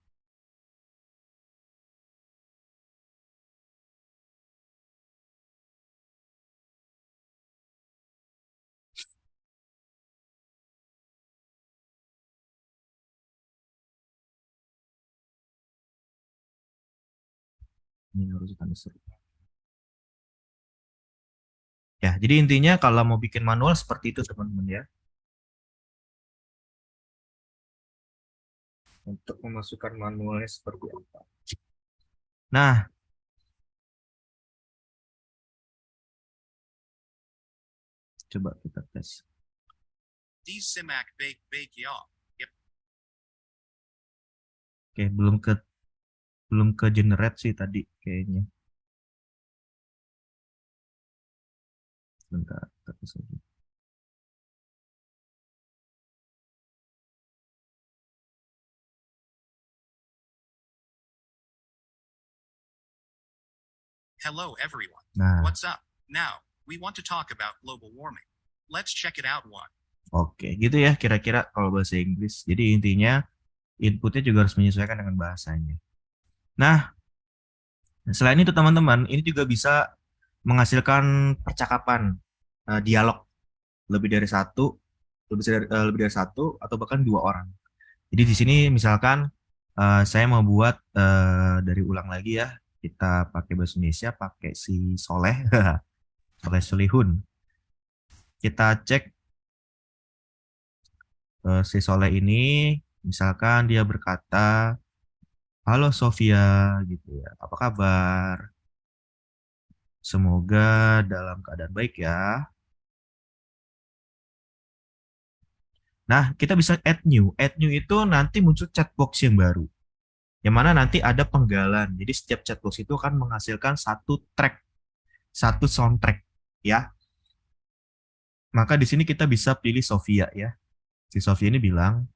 Ini harus tanda seru. Ya, jadi intinya kalau mau bikin manual seperti itu teman-teman ya. Untuk memasukkan manualnya seperti apa. Nah, coba kita tes. Di simak baik-baik ya. Yep. Oke, belum ke generate sih tadi kayaknya. Bentar, tapi saja. Hello everyone. Nah, What's up? Now, we want to talk about global warming. Let's check it out one. oke, gitu ya kira-kira kalau bahasa Inggris. Jadi intinya inputnya juga harus menyesuaikan dengan bahasanya. Nah, selain itu teman-teman, ini juga bisa menghasilkan percakapan, dialog lebih dari satu, lebih dari satu atau bahkan dua orang. Jadi di sini misalkan saya mau buat dari ulang lagi ya, kita pakai bahasa Indonesia, pakai si Soleh, Soleh Solihun. Kita cek si Soleh ini, misalkan dia berkata, halo Sofia, gitu ya, apa kabar? Semoga dalam keadaan baik ya. Nah, kita bisa add new. Add new itu nanti muncul chatbox yang baru. Yang mana nanti ada penggalan. Jadi setiap chatbox itu akan menghasilkan satu track, satu soundtrack. Ya. Maka di sini kita bisa pilih Sofia ya. Si Sofia ini bilang,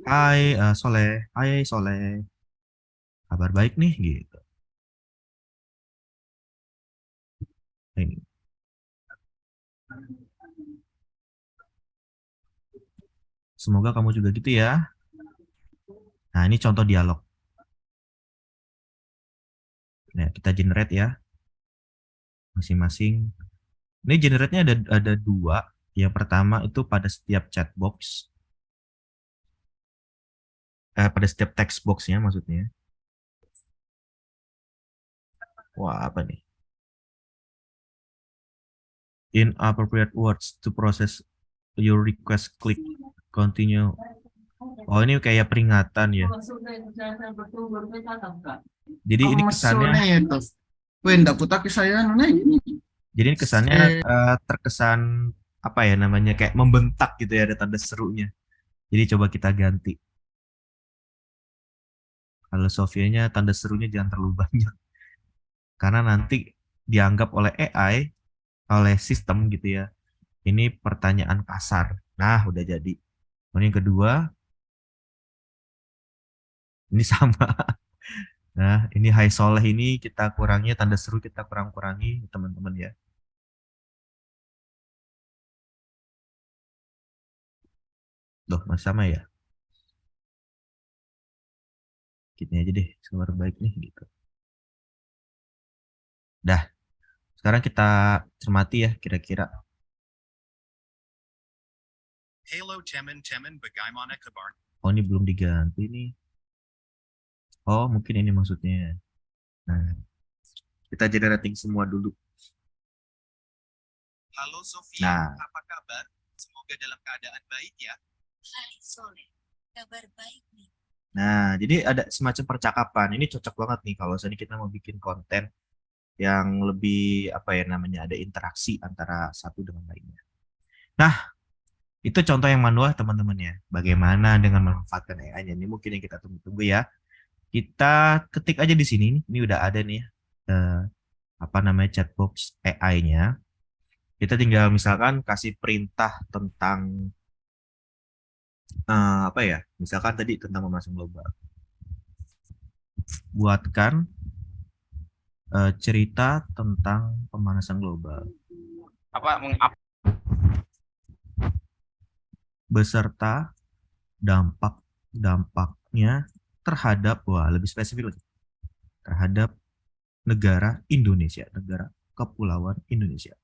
Hai Soleh, hai Soleh, kabar baik nih gitu. Nah, ini. Semoga kamu juga gitu ya. Nah, ini contoh dialog. Nah, kita generate ya masing-masing. Ini generate-nya ada dua. Yang pertama itu pada setiap chat box, pada setiap text box-nya maksudnya. Wah, apa nih? Inappropriate words to process your request, click continue. Oh, ini kayak peringatan ya. Jadi ini kesannya, itu. Wenda putaki saya nona ini. jadi ini kesannya terkesan apa ya namanya kayak membentak gitu ya, ada tanda serunya. Jadi coba kita ganti. Kalau Sofianya tanda serunya jangan terlalu banyak. Karena nanti dianggap oleh AI, oleh sistem gitu ya. Ini pertanyaan kasar. Nah, udah jadi. Kemudian yang kedua, ini sama. Nah, ini Hai Soleh ini kita kurangi, tanda seru kita kurang-kurangi, teman-teman ya. Loh, masih sama ya? Gini aja deh, kabar baik nih gitu. Dah, sekarang kita cermati ya kira-kira. Halo teman-teman bagaimana kabar? Oh, ini belum diganti nih. Oh, mungkin ini maksudnya. Nah, kita jadi rating semua dulu. Halo Sofia, Nah, apa kabar? Semoga dalam keadaan baik ya. Hai Soleh, kabar baik nih. nah, jadi ada semacam percakapan. Ini cocok banget nih kalau misalnya kita mau bikin konten yang lebih apa ya namanya ada interaksi antara satu dengan lainnya. Nah, itu contoh yang manual teman-teman ya. Bagaimana dengan memanfaatkan AI-nya ini mungkin yang kita tunggu-tunggu ya. Kita ketik aja di sini. Ini udah ada nih ya. Apa namanya chatbox AI-nya. Kita tinggal misalkan kasih perintah tentang apa ya? Misalkan tadi tentang pemanasan global. Buatkan cerita tentang pemanasan global beserta dampaknya terhadap, wah lebih spesifik lagi, terhadap negara Indonesia, negara kepulauan Indonesia.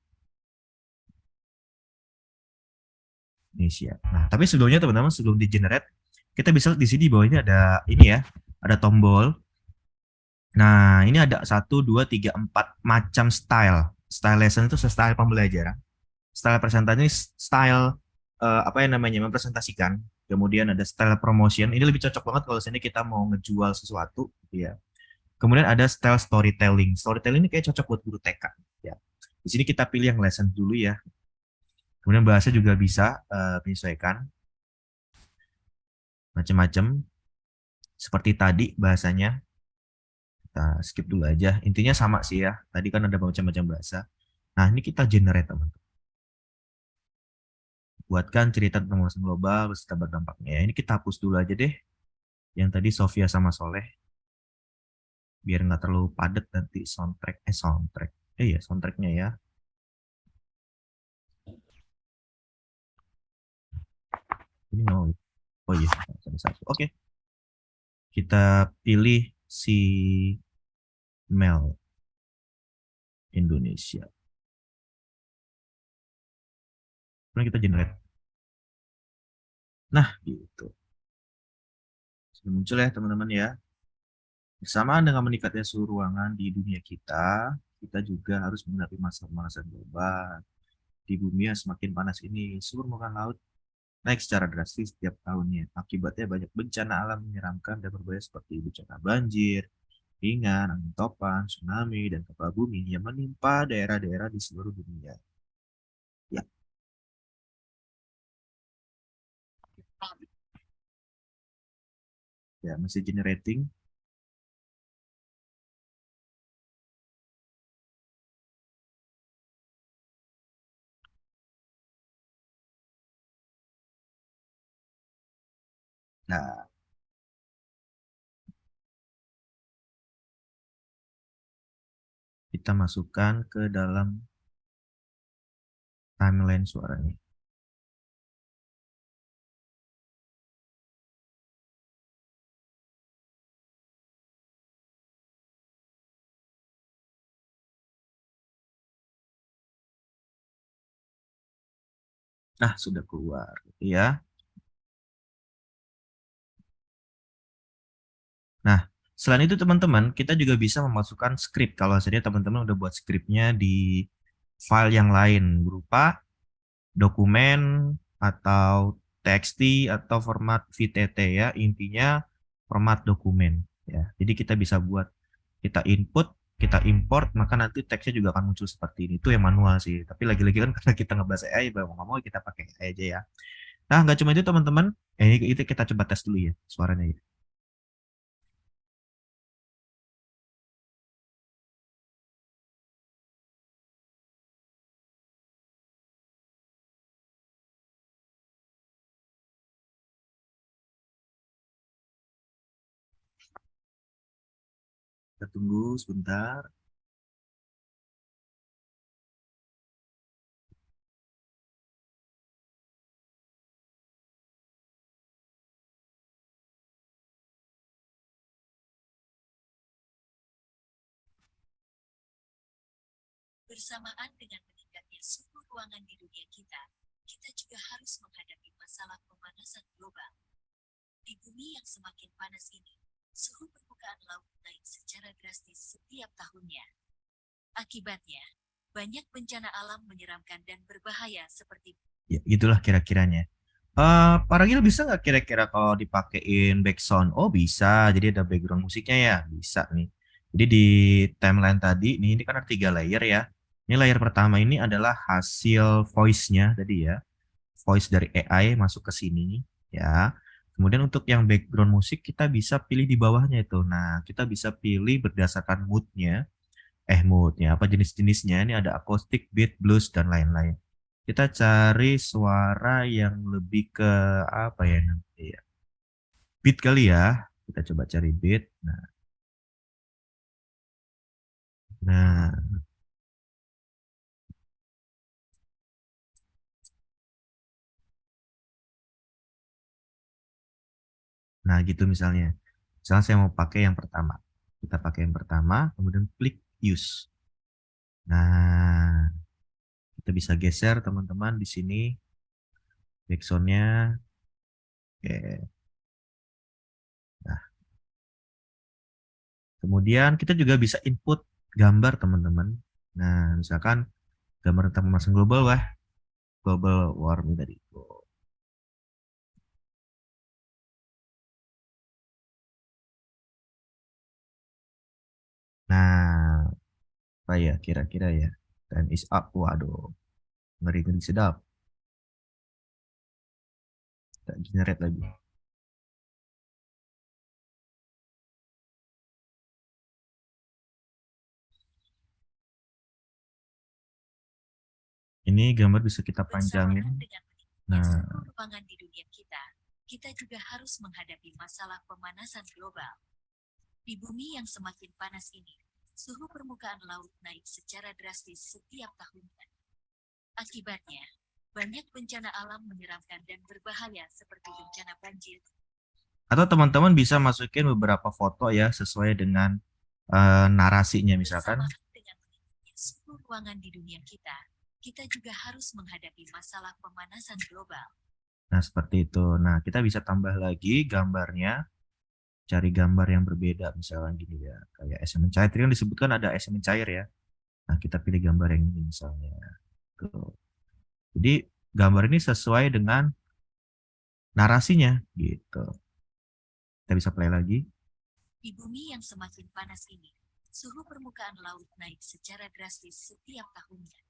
Nah, tapi sebelumnya teman-teman sebelum di generate, kita bisa lihat di sini bahwa ini ada ini ya, ada tombol. Nah, ini ada 1, 2, 3, 4 macam style. Style lesson itu style pembelajaran. Style presentasi, style apa yang namanya mempresentasikan. Kemudian ada style promotion. Ini lebih cocok banget kalau sini kita mau ngejual sesuatu, gitu ya. Kemudian ada style storytelling. Storytelling ini kayak cocok buat guru TK, ya. Di sini kita pilih yang lesson dulu ya. Kemudian bahasa juga bisa menyesuaikan macam-macam. Seperti tadi bahasanya kita skip dulu aja. Intinya sama sih ya. Tadi kan ada macam-macam bahasa. Nah, ini kita generate teman-teman. Buatkan cerita tentang pemanasan global beserta berdampaknya. Ini kita hapus dulu aja deh. Yang tadi Sofia sama Soleh. Biar nggak terlalu padat nanti soundtrack. Iya, soundtracknya ya. Ini mau. Oh iya, satu. Oke. Kita pilih si Mel Indonesia. Kemudian kita generate. Nah, gitu. Sudah muncul ya teman-teman ya. Bersamaan dengan meningkatnya suhu ruangan di dunia kita juga harus menghadapi masalah pemanasan global. Di bumi yang semakin panas ini, suhu permukaan laut naik secara drastis setiap tahunnya. Akibatnya banyak bencana alam menyeramkan dan berbahaya seperti bencana banjir, ringan, angin topan, tsunami, dan gempa bumi yang menimpa daerah-daerah di seluruh dunia. Ya. Ya, masih generating. Nah, kita masukkan ke dalam timeline suaranya. Nah, sudah keluar gitu ya. Nah, selain itu teman-teman, kita juga bisa memasukkan skrip kalau saja teman-teman udah buat skripnya di file yang lain berupa dokumen atau TXT atau format VTT ya. Intinya format dokumen ya. Jadi kita bisa buat, kita input, kita import, maka nanti teksnya juga akan muncul seperti ini. Itu yang manual sih. Tapi lagi-lagi kan karena kita ngebahas AI, mau nggak mau kita pakai AI aja ya. Nah, nggak cuma itu teman-teman. Ini itu kita coba tes dulu ya suaranya ya. Kita tunggu sebentar. Bersamaan dengan meningkatnya suhu ruangan di dunia kita juga harus menghadapi masalah pemanasan global. Di bumi yang semakin panas ini, suhu permukaan laut naik secara drastis setiap tahunnya. Akibatnya, banyak bencana alam menyeramkan dan berbahaya seperti... Ya, itulah kira-kiranya. Pak Ragil bisa nggak kira-kira kalau dipakein background? Oh bisa, jadi ada background musiknya ya, bisa nih. Jadi di timeline tadi, ini kan ada 3 layer ya. Ini layer pertama ini adalah hasil voice-nya tadi ya. Voice dari AI masuk ke sini ya. Kemudian untuk yang background musik kita bisa pilih di bawahnya itu. Nah, kita bisa pilih berdasarkan moodnya. Moodnya apa jenis-jenisnya. Ini ada akustik, beat, blues, dan lain-lain. Kita cari suara yang lebih ke apa ya nanti ya. Beat kali ya. Kita coba cari beat. Nah, nah gitu misalnya. Misalnya saya mau pakai yang pertama. Kita pakai yang pertama, kemudian klik use. Nah, kita bisa geser teman-teman di sini backsoundnya. Oke. Nah, kemudian kita juga bisa input gambar teman-teman. Nah, misalkan gambar tentang pemanasan global, global warming tadi. Nah, apa ya kira-kira ya? Time is up. Waduh, ngeri-ngeri sedap. Kita generate lagi. Ini gambar bisa kita panjangin. Nah, Ruangan di dunia kita juga harus menghadapi masalah pemanasan global. Di bumi yang semakin panas ini, suhu permukaan laut naik secara drastis setiap tahunnya. Akibatnya, banyak bencana alam menyeramkan dan berbahaya seperti bencana banjir. atau teman-teman bisa masukin beberapa foto ya sesuai dengan narasinya misalkan. Bersamaan dengan meningkatnya suhu ruangan di dunia kita juga harus menghadapi masalah pemanasan global. Nah, seperti itu. Nah, kita bisa tambah lagi gambarnya. Cari gambar yang berbeda misalnya gini ya. Kayak es yang mencair. Tadi kan disebutkan ada es yang mencair ya. Nah, kita pilih gambar yang ini misalnya. Tuh. Jadi, gambar ini sesuai dengan narasinya gitu. Kita bisa play lagi. Di bumi yang semakin panas ini, suhu permukaan laut naik secara drastis setiap tahunnya.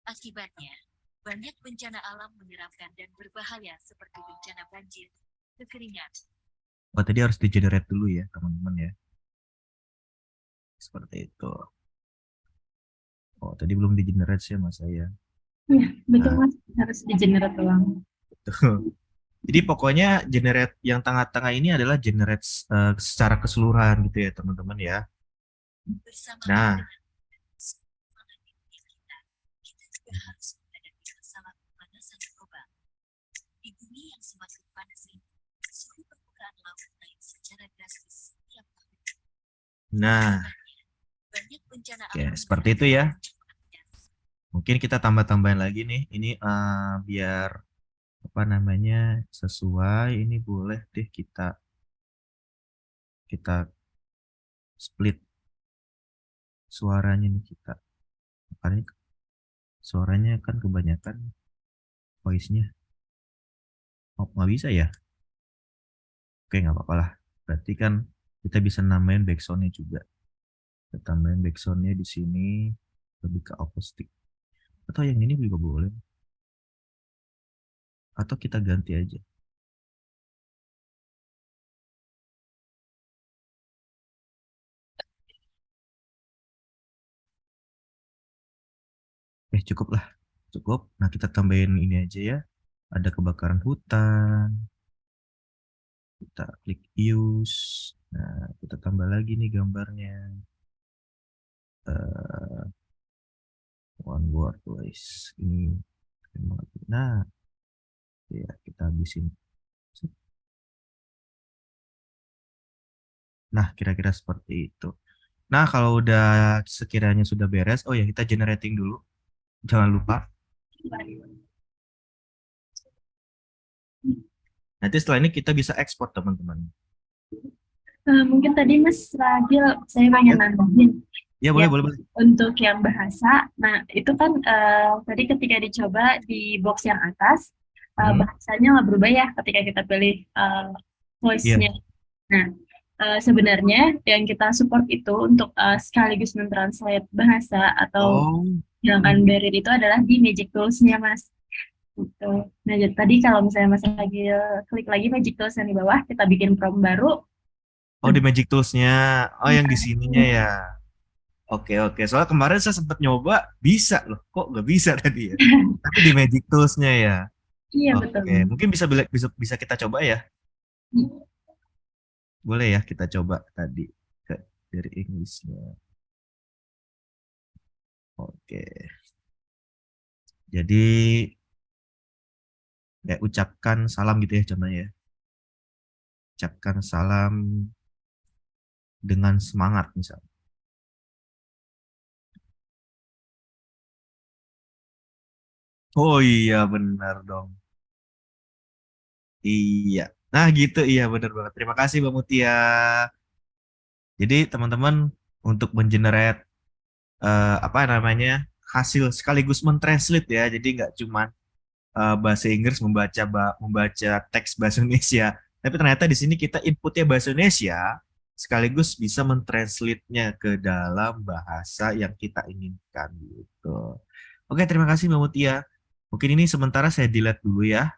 Akibatnya, banyak bencana alam menyeramkan dan berbahaya seperti bencana banjir, kekeringan. Oh, tadi harus di-generate dulu ya, teman-teman ya. Seperti itu. Oh, tadi belum di-generate sih mas saya. Iya, betul Nah. Mas, harus di-generate ulang. Betul. Jadi pokoknya generate yang tengah-tengah ini adalah generate secara keseluruhan gitu ya teman-teman ya. Nah, nah, oke, seperti itu ya. Mungkin kita tambah-tambahin lagi nih. Ini biar apa namanya sesuai. Ini boleh deh kita split suaranya nih kita. Karena suaranya kan kebanyakan voice-nya. Oh, nggak bisa ya? Oke, nggak apa-apa lah. Berarti kan kita bisa namain backsound-nya juga. Kita tambahin backsound-nya di sini lebih ke akustik. Atau yang ini juga boleh. Atau kita ganti aja. Cukup lah. Cukup. Nah, kita tambahin ini aja ya. Ada kebakaran hutan. Kita klik use. Nah, kita tambah lagi nih gambarnya. One word voice. Ini. Nah, ya kita habisin. Nah, kira-kira seperti itu. Nah, kalau udah sekiranya sudah beres, oh ya kita generating dulu. Jangan lupa. Nanti setelah ini kita bisa ekspor teman-teman. Mungkin tadi Mas Ragil, saya pengen nambahin. Ya boleh, Ya, boleh, boleh. untuk yang bahasa, nah itu kan tadi ketika dicoba di box yang atas, bahasanya nggak berubah ya ketika kita pilih voice-nya. Nah, sebenarnya yang kita support itu untuk sekaligus mentranslate bahasa atau hilangkan barrier itu adalah di Magic Tools-nya, Mas. Gitu. Nah, jadi tadi kalau misalnya Mas lagi klik lagi Magic Tools yang di bawah, kita bikin prompt baru. Oh, di Magic Tools-nya. Oh, yang di sininya ya. Oke, oke. Soalnya kemarin saya sempat nyoba, bisa loh. Kok nggak bisa tadi ya? Tapi di Magic Tools-nya ya. Iya, Oke, betul. mungkin bisa kita coba ya. Boleh ya kita coba tadi dari English-nya. Oke. Jadi kayak ucapkan salam gitu ya contohnya ya. Ucapkan salam dengan semangat misalnya. Oh iya benar dong. Iya. Nah gitu iya benar banget. Terima kasih Mbak Mutia. Jadi teman-teman untuk mengenerate apa namanya hasil sekaligus mentranslate ya. Jadi nggak cuma bahasa Inggris membaca teks bahasa Indonesia. Tapi ternyata di sini kita inputnya bahasa Indonesia sekaligus bisa mentranslate-nya ke dalam bahasa yang kita inginkan gitu. Oke, terima kasih Mbak Mutia. Mungkin ini sementara saya delete dulu ya.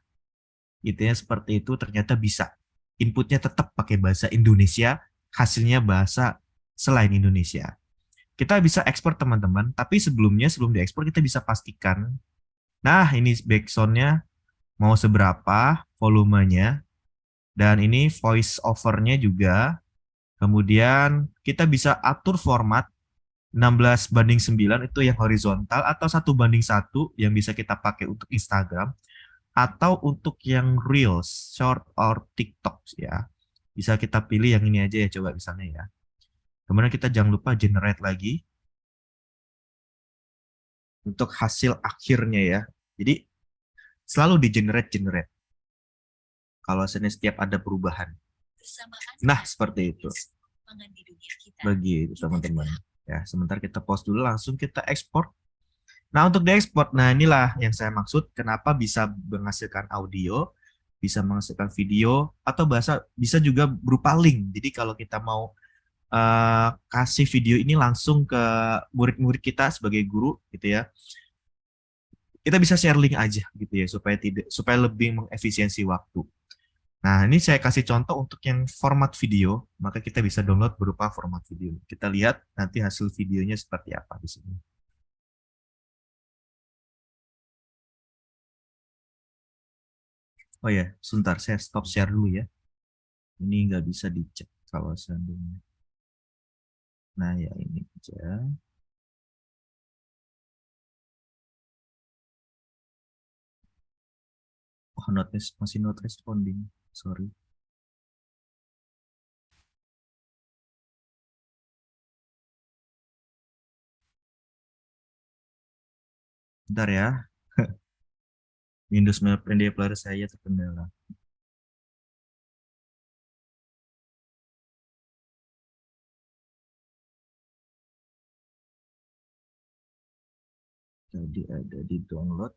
Intinya seperti itu ternyata bisa. Inputnya tetap pakai bahasa Indonesia, hasilnya bahasa selain Indonesia. Kita bisa ekspor teman-teman, tapi sebelum diekspor kita bisa pastikan. Nah, ini backsound-nya mau seberapa volumenya. Dan ini voice over-nya juga. Kemudian kita bisa atur format 16:9 itu yang horizontal atau 1:1 yang bisa kita pakai untuk Instagram atau untuk yang Reels, Short or TikTok ya. Bisa kita pilih yang ini aja ya coba misalnya ya. Kemudian kita jangan lupa generate lagi untuk hasil akhirnya ya. Jadi selalu di generate. Kalau setiap ada perubahan. Nah, seperti itu. Begitu teman-teman. Ya, sebentar kita pause dulu langsung kita ekspor. Nah, untuk diekspor, nah inilah yang saya maksud kenapa bisa menghasilkan audio, bisa menghasilkan video atau bisa juga berupa link. Jadi kalau kita mau kasih video ini langsung ke murid-murid kita sebagai guru gitu ya. Kita bisa share link aja gitu ya supaya lebih mengefisiensi waktu. Nah, ini saya kasih contoh untuk yang format video, maka kita bisa download berupa format video. Kita lihat nanti hasil videonya seperti apa di sini. Oh ya, sebentar saya stop share dulu ya. Ini nggak bisa dicek kalau seandainya. Nah ya ini aja. Oh, masih not responding. Sorry. Bentar ya. Windows Media Player saya terkendala. Jadi ada di download.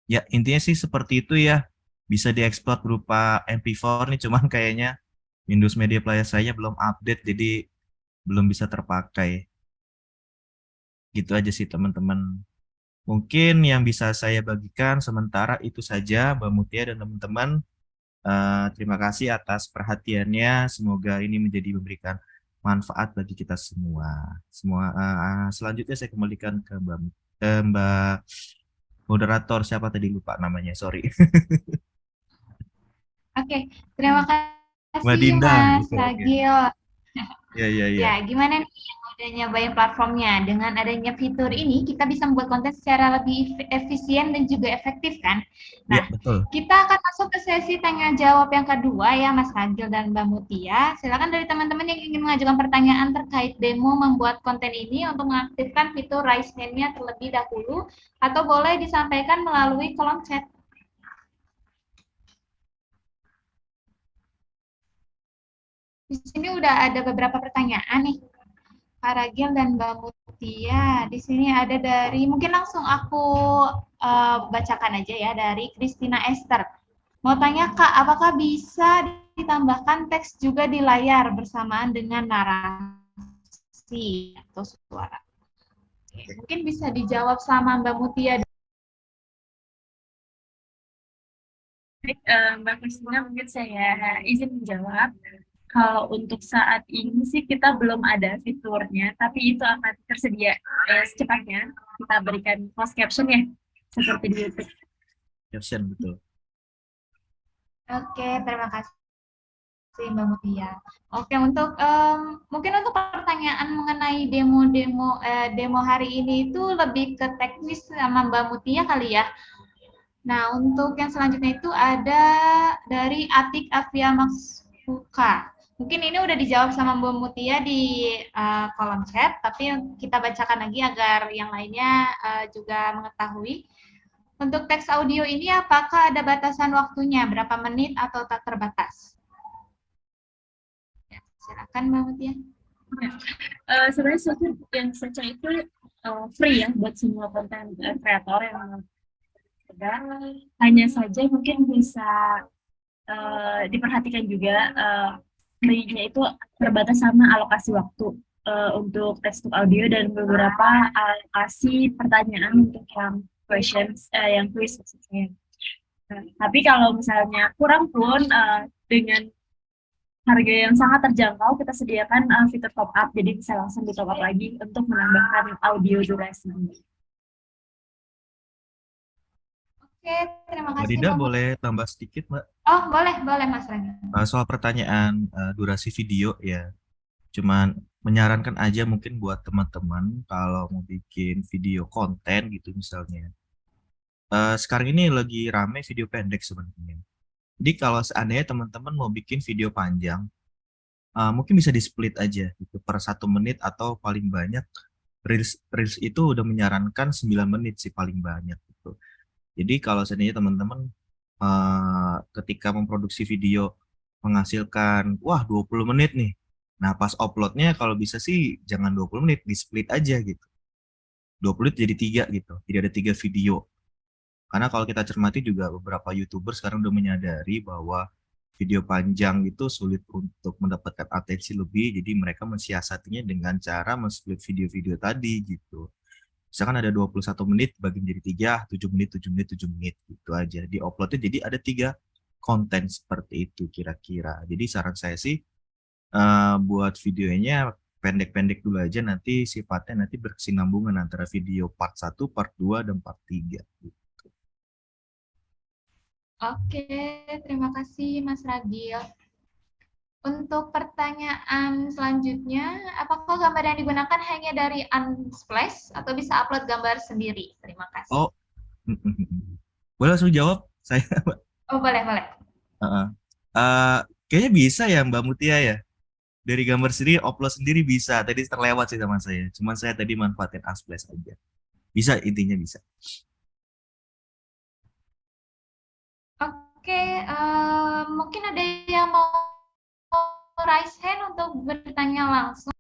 Ya, intinya sih seperti itu ya. Bisa diekspor berupa MP4 nih, cuman kayaknya Windows Media Player saya belum update, jadi belum bisa terpakai. Gitu aja sih teman-teman. Mungkin yang bisa saya bagikan sementara itu saja, Mbak Mutia dan teman-teman. Terima kasih atas perhatiannya. Semoga ini menjadi memberikan manfaat bagi kita semua. Selanjutnya saya kembalikan ke Mbak moderator, siapa tadi lupa namanya, sorry. Oke, terima Mbak kasih Dinda. Mas Oke, oke. Ragil. Ya, ya, ya. Ya, gimana nih yang udah nyobain platformnya? Dengan adanya fitur ini, kita bisa membuat konten secara lebih efisien dan juga efektif kan? Ya, Nah, betul. kita akan masuk ke sesi tanya jawab yang kedua ya, Mas Ragil dan Mbak Mutia. Silakan dari teman-teman yang ingin mengajukan pertanyaan terkait demo membuat konten ini untuk mengaktifkan fitur raise hand-nya terlebih dahulu, atau boleh disampaikan melalui kolom chat. Di sini udah ada beberapa pertanyaan nih, Kak Ragil dan Mbak Mutia. Di sini ada dari, mungkin langsung aku bacakan aja ya, dari Christina Esther. Mau tanya Kak, apakah bisa ditambahkan teks juga di layar bersamaan dengan narasi atau suara? Oke, mungkin bisa dijawab sama Mbak Mutia. Baik, Mbak Kristina, mungkin saya izin menjawab. Kalau untuk saat ini sih kita belum ada fiturnya, tapi itu akan tersedia secepatnya. Kita berikan closed caption ya, seperti di YouTube. Caption, betul. Oke, terima kasih Mbak Mutia. Oke, untuk mungkin untuk pertanyaan mengenai demo hari ini itu lebih ke teknis sama Mbak Mutia kali ya. Nah, untuk yang selanjutnya itu ada dari Atik Afia Maxfuka. Mungkin ini udah dijawab sama Mbak Mutia di kolom chat, tapi kita bacakan lagi agar yang lainnya juga mengetahui. Untuk teks audio ini apakah ada batasan waktunya, berapa menit atau tak terbatas? Ya, silakan Mbak Mutia. Sebenarnya yang Socha itu free ya buat semua konten kreator yang ada. Hanya saja mungkin bisa diperhatikan juga free-nya itu terbatas sama alokasi waktu untuk teks to audio dan beberapa alokasi pertanyaan untuk yang questions, yang quiz maksudnya. Tapi kalau misalnya kurang pun dengan harga yang sangat terjangkau, kita sediakan fitur top up, jadi bisa langsung di top up lagi untuk menambahkan audio durasi. Oke, terima Mbak kasih Dinda Mbak. boleh tambah sedikit, Mbak? Oh, boleh Mas Rani. Soal pertanyaan durasi video ya. Cuman menyarankan aja mungkin buat teman-teman kalau mau bikin video konten gitu misalnya. Sekarang ini lagi rame video pendek sebenarnya. Jadi kalau seandainya teman-teman mau bikin video panjang, mungkin bisa di split aja gitu per 1 menit atau paling banyak Reels itu udah menyarankan 9 menit sih paling banyak gitu. Jadi kalau seandainya teman-teman ketika memproduksi video menghasilkan wah 20 menit nih. Nah, pas uploadnya kalau bisa sih jangan 20 menit, di split aja gitu. 20 menit jadi 3 gitu. Jadi ada 3 video. Karena kalau kita cermati juga beberapa YouTuber sekarang udah menyadari bahwa video panjang itu sulit untuk mendapatkan atensi lebih, jadi mereka mensiasatinya dengan cara men-split video-video tadi gitu. Misalkan ada 21 menit bagi menjadi 3, 7 menit, 7 menit, 7 menit gitu aja. Di uploadnya jadi ada 3 konten seperti itu kira-kira. Jadi saran saya sih buat videonya pendek-pendek dulu aja, nanti sifatnya nanti berkesinambungan antara video part 1, part 2, dan part 3. Oke, terima kasih Mas Ragil. Untuk pertanyaan selanjutnya, apakah gambar yang digunakan hanya dari Unsplash atau bisa upload gambar sendiri? Terima kasih. Oh, boleh langsung jawab saya. Oh, boleh, boleh. Heeh. Kayaknya bisa ya Mbak Mutia ya. Dari gambar sendiri, upload sendiri bisa. Tadi terlewat sih sama saya. Cuman saya tadi manfaatin Unsplash aja. Bisa, intinya bisa. Oke, mungkin ada yang mau raise hand untuk bertanya langsung.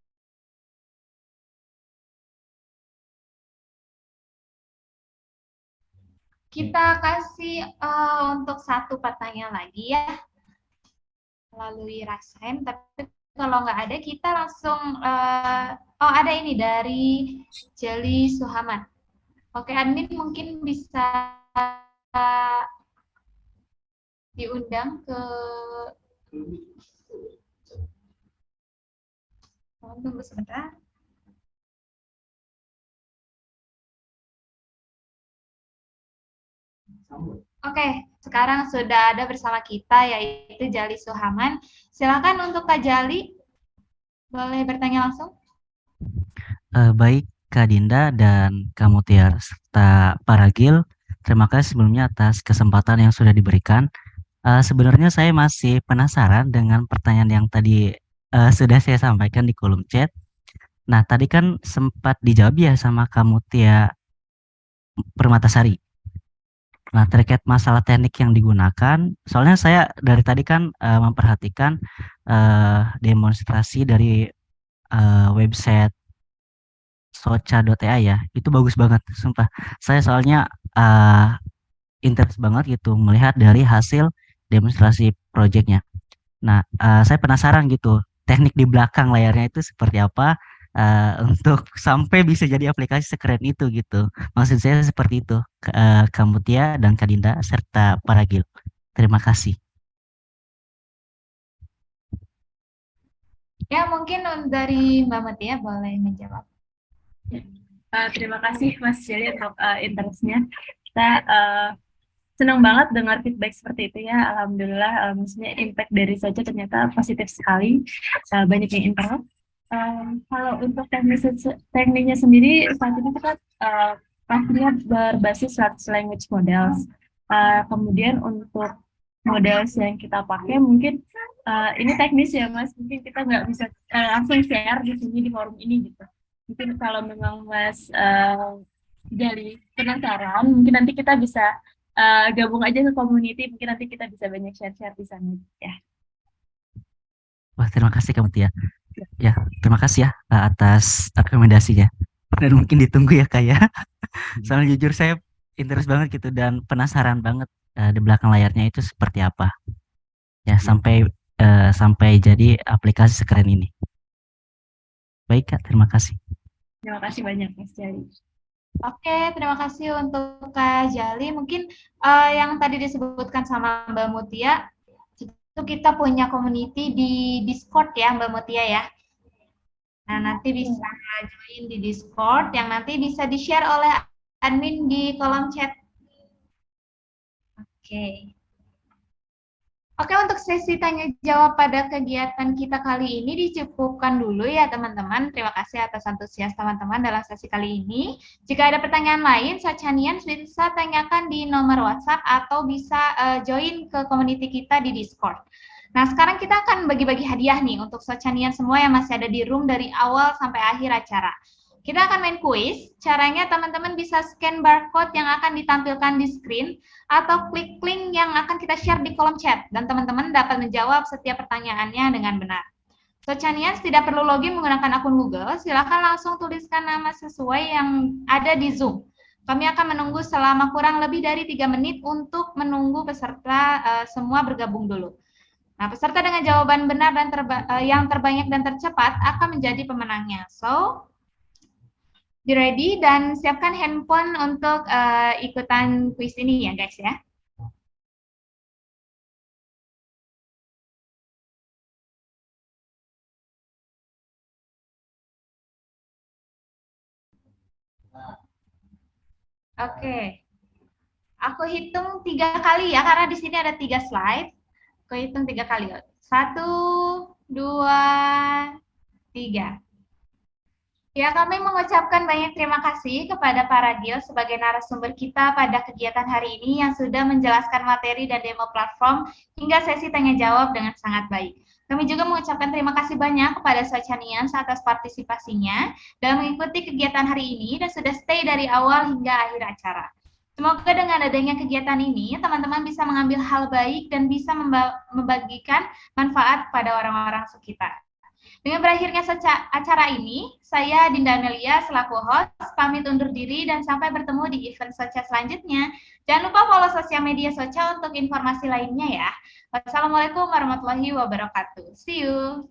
Kita kasih untuk satu pertanyaan lagi ya, melalui raise hand. Tapi kalau nggak ada, kita langsung, oh ada ini dari Jeli Suhaman. Oke, admin mungkin bisa diundang ke... Tunggu sebentar. Oke, sekarang sudah ada bersama kita yaitu Jali Suhaman. Silakan untuk Kak Jali, boleh bertanya langsung? Baik Kak Dinda dan Kak Mutiar serta Pak Ragil, terima kasih sebelumnya atas kesempatan yang sudah diberikan. Sebenarnya saya masih penasaran dengan pertanyaan yang tadi sudah saya sampaikan di kolom chat. Nah, tadi kan sempat dijawab ya sama Kak Mutia Permatasari. Nah, terkait masalah teknik yang digunakan, soalnya saya dari tadi kan memperhatikan demonstrasi dari website soca.ai ya, itu bagus banget, sumpah. Saya soalnya interest banget gitu melihat dari hasil demonstrasi projectnya. Nah, saya penasaran gitu, teknik di belakang layarnya itu seperti apa untuk sampai bisa jadi aplikasi sekeren itu gitu. Maksud saya seperti itu, Kak Mutia dan Kak Dinda serta Pak Ragil. Terima kasih. Ya, mungkin dari Mbak Mutia boleh menjawab. Terima kasih Mas Jeli untuk interestnya. Kita senang banget dengar feedback seperti itu ya. Alhamdulillah, maksudnya impact dari saja ternyata positif sekali. Banyak yang interest. Kalau untuk tekniknya sendiri saat ini kita pastinya berbasis large language models. Kemudian untuk models yang kita pakai mungkin ini teknis ya Mas, mungkin kita nggak bisa langsung share di sini di forum ini gitu. Mungkin kalau memang Mas jadi penasaran, mungkin nanti kita bisa gabung aja ke community, mungkin nanti kita bisa banyak share-share di sana ya. Wah, terima kasih Kak Mutia. Ya, terima kasih ya atas rekomendasinya. Dan mungkin ditunggu ya Kak ya. Soalnya jujur saya interest banget gitu dan penasaran banget di belakang layarnya itu seperti apa. Ya, sampai jadi aplikasi sekeren ini. Baik Kak, terima kasih. Terima kasih banyak Mas Jali. Oke, terima kasih untuk Kak Jali. Mungkin yang tadi disebutkan sama Mbak Mutia, itu kita punya community di Discord ya Mbak Mutia ya. Nah, nanti bisa join di Discord yang nanti bisa di-share oleh admin di kolom chat. Oke. Oke, untuk sesi tanya jawab pada kegiatan kita kali ini dicukupkan dulu ya teman-teman. Terima kasih atas antusias teman-teman dalam sesi kali ini. Jika ada pertanyaan lain, Socianians bisa tanyakan di nomor WhatsApp atau bisa join ke community kita di Discord. Nah, sekarang kita akan bagi-bagi hadiah nih untuk Socianians semua yang masih ada di room dari awal sampai akhir acara. Kita akan main kuis. Caranya teman-teman bisa scan barcode yang akan ditampilkan di screen atau klik link yang akan kita share di kolom chat dan teman-teman dapat menjawab setiap pertanyaannya dengan benar. Socianians tidak perlu login menggunakan akun Google, silakan langsung tuliskan nama sesuai yang ada di Zoom. Kami akan menunggu selama kurang lebih dari 3 menit untuk menunggu peserta semua bergabung dulu. Nah, peserta dengan jawaban benar dan yang terbanyak dan tercepat akan menjadi pemenangnya. So, be ready dan siapkan handphone untuk ikutan kuis ini ya guys ya. Oke. Aku hitung 3 kali ya, karena di sini ada 3 slide. Aku hitung 3 kali. 1, 2, 3. Ya, kami mengucapkan banyak terima kasih kepada para Gil sebagai narasumber kita pada kegiatan hari ini yang sudah menjelaskan materi dan demo platform hingga sesi tanya jawab dengan sangat baik. Kami juga mengucapkan terima kasih banyak kepada Socianians atas partisipasinya dalam mengikuti kegiatan hari ini dan sudah stay dari awal hingga akhir acara. Semoga dengan adanya kegiatan ini, teman-teman bisa mengambil hal baik dan bisa membagikan manfaat kepada orang-orang sekitar. Dengan berakhirnya acara ini, saya Dinda Amelia selaku host pamit undur diri dan sampai bertemu di event Socha selanjutnya. Jangan lupa follow sosial media Socha untuk informasi lainnya ya. Wassalamualaikum warahmatullahi wabarakatuh. See you.